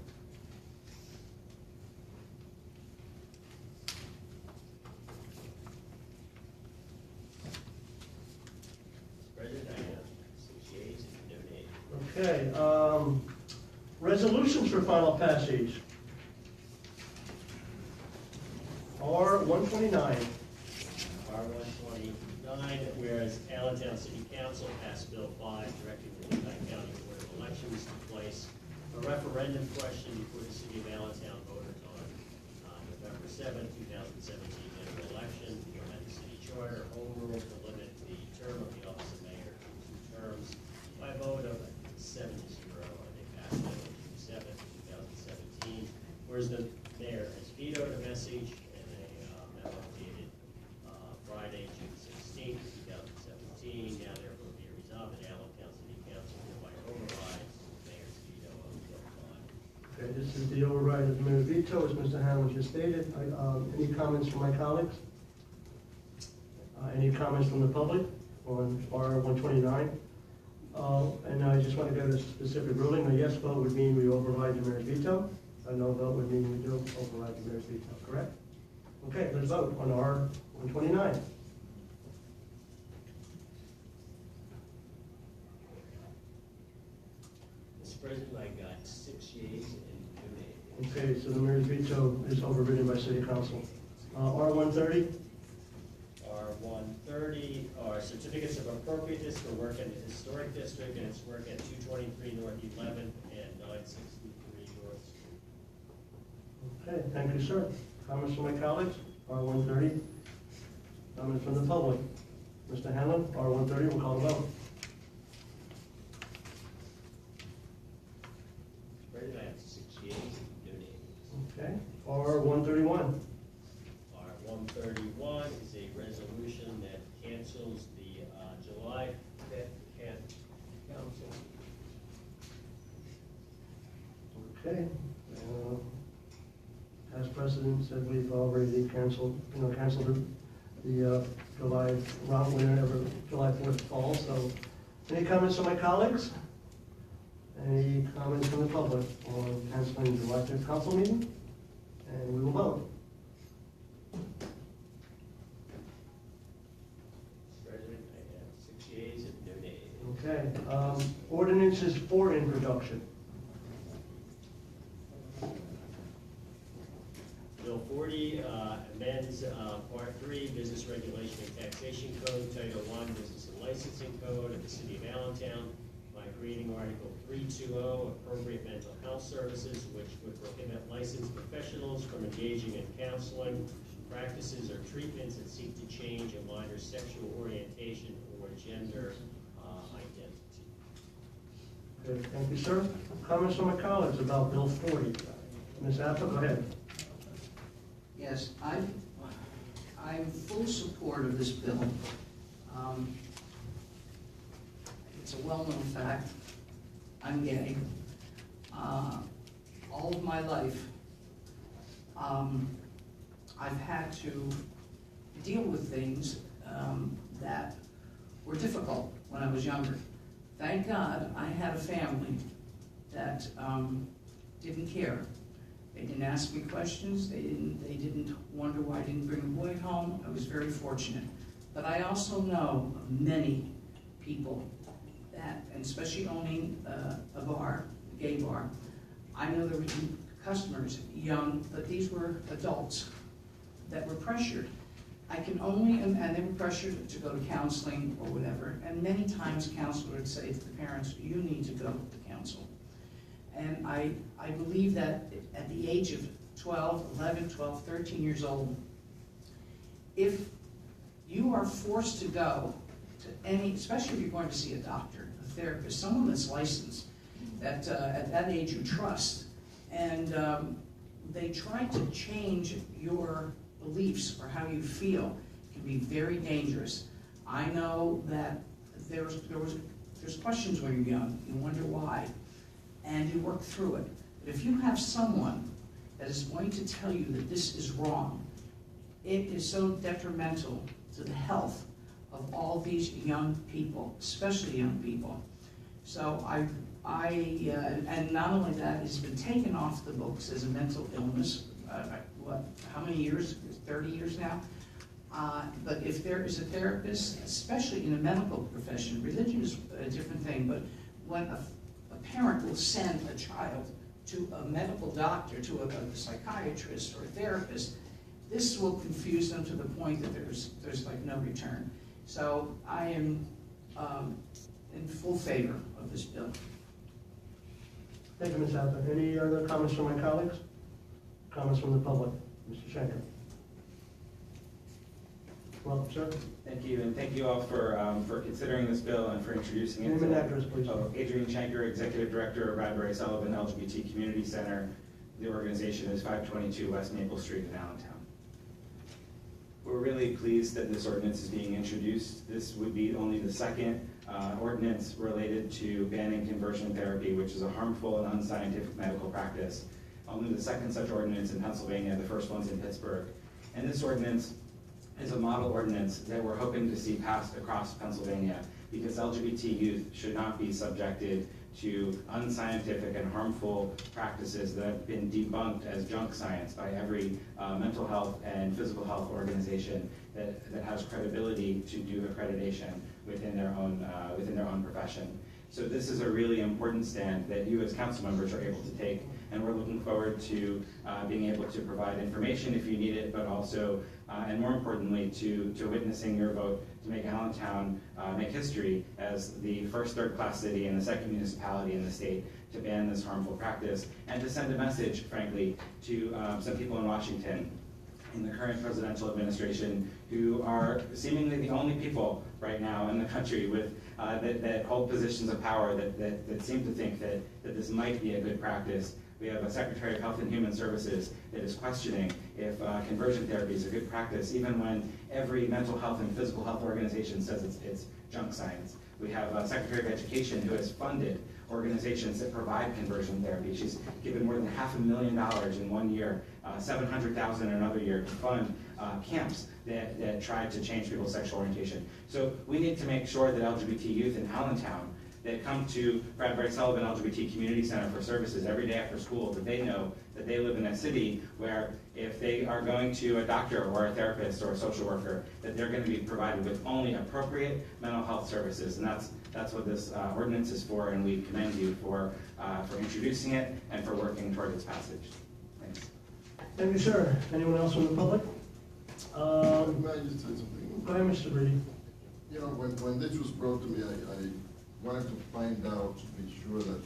President, I have 6 yeas and no nays. Okay, resolutions for final passage. R-129. R-129, whereas Allentown City Council passed Bill 5, directing the Lehigh County Board of Elections to place a referendum question before the City of Allentown voters on November 7, 2017 general election to amend the city charter, home rule to limit the term of the office of mayor to 2 terms by vote of This is the override of the mayor's veto, as Mr. Hamlin just stated. Any comments from my colleagues? Any comments from the public on R 129? And I just want to go to a specific ruling. A yes vote would mean we override the mayor's veto. A no vote would mean we do override the mayor's veto, correct? Okay, let's vote on R 129. Mr. President, I got 6 yeas and 2 nays. Okay, so the mayor's veto is overridden by city council. R 130? R130 are certificates of appropriateness for work in the historic district, and it's work at 223 North 11th and 963 North Street. Okay, thank you, sir. Comments from my colleagues? R 130. Comments from the public? Mr. Hanlon, R 130, we'll call the vote. President, I have 6 yeas and 2 nays. Okay, R 131. R131 is a resolution that cancels the July 5th council. Okay. As President said, we've already canceled the July, around whenever July 4th falls. So, any comments from my colleagues? Any comments from the public on canceling the July 5th council meeting? And we will vote. President, I have 6 yeas and no nays. Okay. Ordinances for introduction. Bill 40 amends Part 3, Business Regulation and Taxation Code, Title 1, Business and Licensing Code of the City of Allentown by creating Article 320, Appropriate Mental Health Services, which would prohibit licensed professionals from engaging in counseling, practices, or treatments that seek to change a minor's sexual orientation or gender identity. Good, thank you, sir. Comments from my colleagues about Bill 40. Ms. Apple, go ahead. Yes, I'm full support of this bill. It's a well-known fact. I'm gay. All of my life, I've had to deal with things that were difficult when I was younger. Thank God I had a family that didn't care. They didn't ask me questions. They didn't wonder why I didn't bring a boy home. I was very fortunate. But I also know of many people that, and especially owning a bar, a gay bar, I know there were customers, young, but these were adults that were pressured. I can only, and they were pressured to go to counseling or whatever, and many times a counselor would say to the parents, you need to go to counsel. And I believe that at the age of 12, 11, 12, 13 years old, if you are forced to go to any, especially if you're going to see a doctor, a therapist, someone that's licensed, that at that age you trust, and they try to change your beliefs or how you feel, it can be very dangerous. I know that there's questions when you're young, you wonder why, and you work through it. But if you have someone that is going to tell you that this is wrong, it is so detrimental to the health of all these young people, especially young people. So and not only that, it's been taken off the books as a mental illness, how many years, 30 years now? But if there is a therapist, especially in a medical profession, religion is a different thing, but when a parent will send a child to a medical doctor, to a psychiatrist or a therapist, this will confuse them to the point that there's like no return. So I am in full favor of this bill. Thank you, Ms. Apple. Any other comments from my colleagues? Comments from the public? Mr. Schenker. Welcome, sir. Thank you, and thank you all for considering this bill and for introducing it. Name and address, please. Adrian Schenker, Executive Director of Bradbury Sullivan LGBT Community Center. The organization is 522 West Maple Street in Allentown. We're really pleased that this ordinance is being introduced. This would be only the second ordinance related to banning conversion therapy, which is a harmful and unscientific medical practice. only the second such ordinance in Pennsylvania, the first one's in Pittsburgh. And this ordinance is a model ordinance that we're hoping to see passed across Pennsylvania, because LGBT youth should not be subjected to unscientific and harmful practices that have been debunked as junk science by every mental health and physical health organization that has credibility to do accreditation within their own profession. So this is a really important stand that you as council members are able to take, and we're looking forward to being able to provide information if you need it, but also, and more importantly, to witnessing your vote to make Allentown make history as the first third-class city and the second municipality in the state to ban this harmful practice, and to send a message, frankly, to some people in Washington in the current presidential administration who are seemingly the only people right now in the country with that hold positions of power that seem to think that this might be a good practice. We have a Secretary of Health and Human Services that is questioning if conversion therapy is a good practice, even when every mental health and physical health organization says it's junk science. We have a Secretary of Education who has funded organizations that provide conversion therapy. She's given more than $500,000 in 1 year, $700,000 in another year to fund camps that try to change people's sexual orientation. So we need to make sure that LGBT youth in Allentown that come to Bradbury Sullivan LGBT Community Center for services every day after school, that they know that they live in a city where if they are going to a doctor or a therapist or a social worker, that they're going to be provided with only appropriate mental health services. And that's what this ordinance is for, and we commend you for introducing it and for working toward its passage. Thanks. Thank you, sir. Anyone else from the public? May I just say something? Go ahead, Mr. Brady. You know, when this was brought to me, I wanted to find out, to be sure that,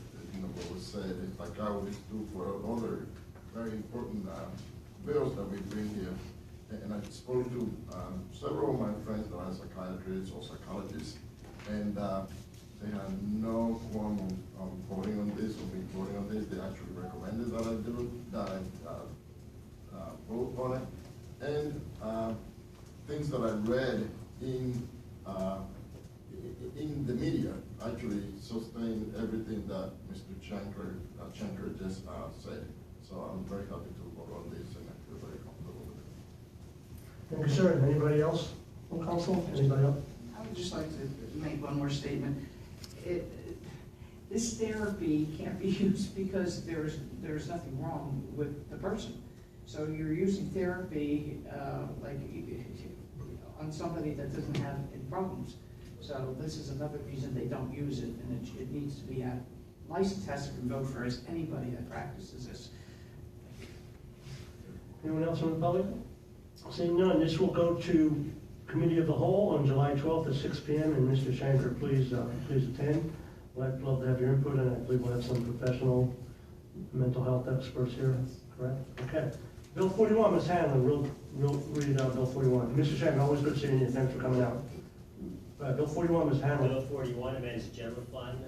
what was said, it's like I always do for other very important bills that we bring here. And I spoke to several of my friends that are psychiatrists or psychologists, and they had no qualm on voting on this, or me voting on this. They actually recommended that I do, that I vote on it. And things that I read in the media actually sustain everything that Mr. Chancro just said. So I'm very happy to vote on this, and I feel very comfortable with it. Thank you, sir. Anybody else on council? Anybody else? I would just like to make one more statement. This therapy can't be used because there's nothing wrong with the person. So you're using therapy on somebody that doesn't have any problems. So this is another reason they don't use it, and it needs to be a licensed, has to be voted for as anybody that practices this. Anyone else from the public? Seeing none, this will go to Committee of the Whole on July 12th at 6 p.m. And Mr. Shanker, please attend. I'd love to have your input, and I believe we'll have some professional mental health experts here, correct? Okay. Bill 41, Ms. Hanlon, we'll read Bill 41. Mr. Shanker, always good seeing you. Thanks for coming out. Bill 41, Ms. Hanlon. Bill 41 amends the general fund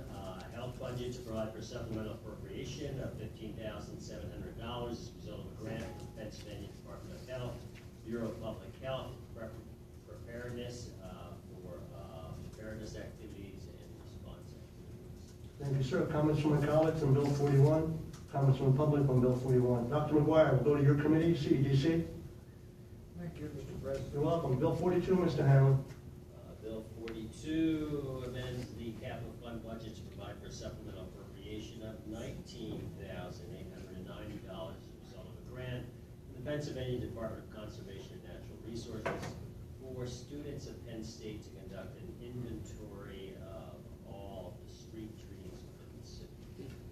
health budget to provide for supplemental appropriation of $15,700 as a result of a grant from the Pennsylvania Department of Health, Bureau of Public Health, preparedness for preparedness activities and response activities. Thank you, sir. Comments from my colleagues on Bill 41? Comments from the public on Bill 41? Dr. McGuire, we'll go to your committee, CEDC. Thank you, Mr. President. You're welcome. Bill 42, Mr. Hanlon. Bill 42 amends the capital fund budget to provide for a supplemental appropriation of $19,890 as a result of a grant from the Pennsylvania Department of Conservation and Natural Resources for students at Penn State to conduct an inventory of all the street trees within the city.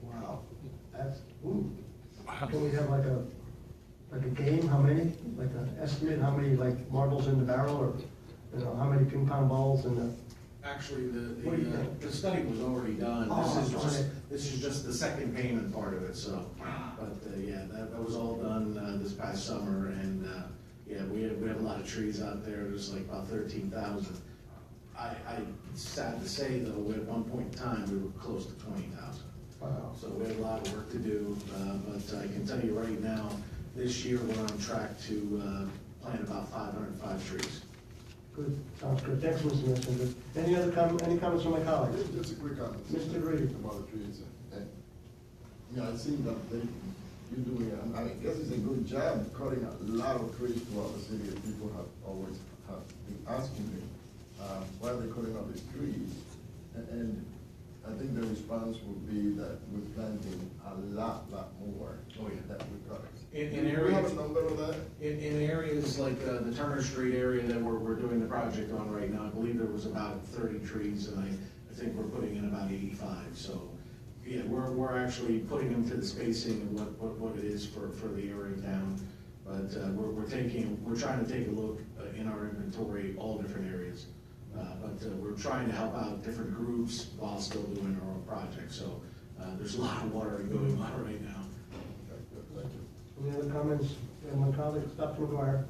Wow. That's, ooh. Can we have like a game? How many? Like an estimate? How many marbles in the barrel, or how many ping pong balls in the? Actually, the study was already done. This is just the second payment part of it. So, but yeah, that was all done this past summer, and yeah, we have a lot of trees out there. There's like about 13,000. I sad to say though, at one point in time we were close to 20,000. Wow. So we have a lot of work to do, but I can tell you right now, this year we're on track to plant about 505 trees. Good, sounds good. Thanks, Mr. Messenger. Any comments from my colleagues? Just a quick comment. Mr. Grady. About the trees. I think that you're doing, I guess it's a good job cutting a lot of trees throughout the city. People have always been asking me, why are they cutting all these trees? And I think the response would be that we're planting a lot more that we're cutting. In Do we areas, have a number of that? in areas like the Turner Street area that we're doing the project on right now, I believe there was about 30 trees, and I think we're putting in about 85, so, yeah, we're actually putting them to the spacing of what it is for the area of town. But we're trying to take a look in our inventory, all different areas. But we're trying to help out different groups while still doing our own project, so there's a lot of watering going on right now. Any other comments from my colleagues? Dr. McGuire?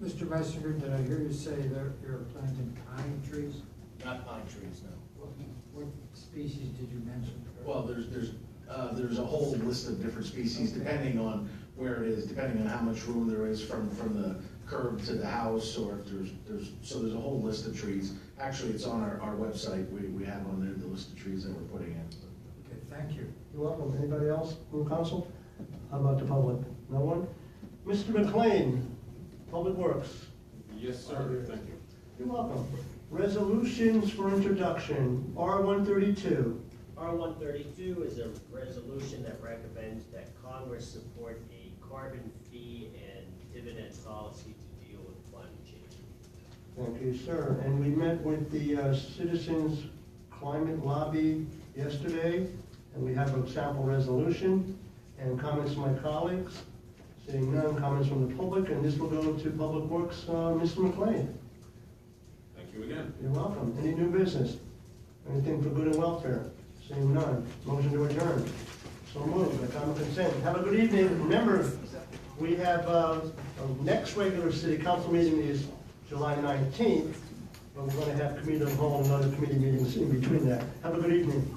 Mr. Messinger, did I hear you say that you're planting pine trees? Not pine trees, no. What species did you mention? Well, there's a whole list of different species, depending on where it is, depending on how much room there is from the curb to the house, or if there's a whole list of trees. Actually, it's on our website. We have on there the list of trees that we're putting in. Okay, thank you. You're welcome. Anybody else from council? How about the public? No one? Mr. McLean, Public Works. Yes, sir, thank you. You're welcome. Resolutions for introduction, R-132. R-132 is a resolution that recommends that Congress support a carbon fee and dividend policy to deal with climate change. Thank you, sir. And we met with the Citizens Climate Lobby yesterday, and we have a sample resolution. And comments from my colleagues? Seeing none, comments from the public, and this will go to Public Works, Mr. McLean. Thank you again. You're welcome. Any new business? Anything for good and welfare? Seeing none. Motion to adjourn. So moved. By common consent. Have a good evening. Remember, we have our next regular city council meeting is July 19th, but we're going to have committee of the whole and other committee meetings in between that. Have a good evening.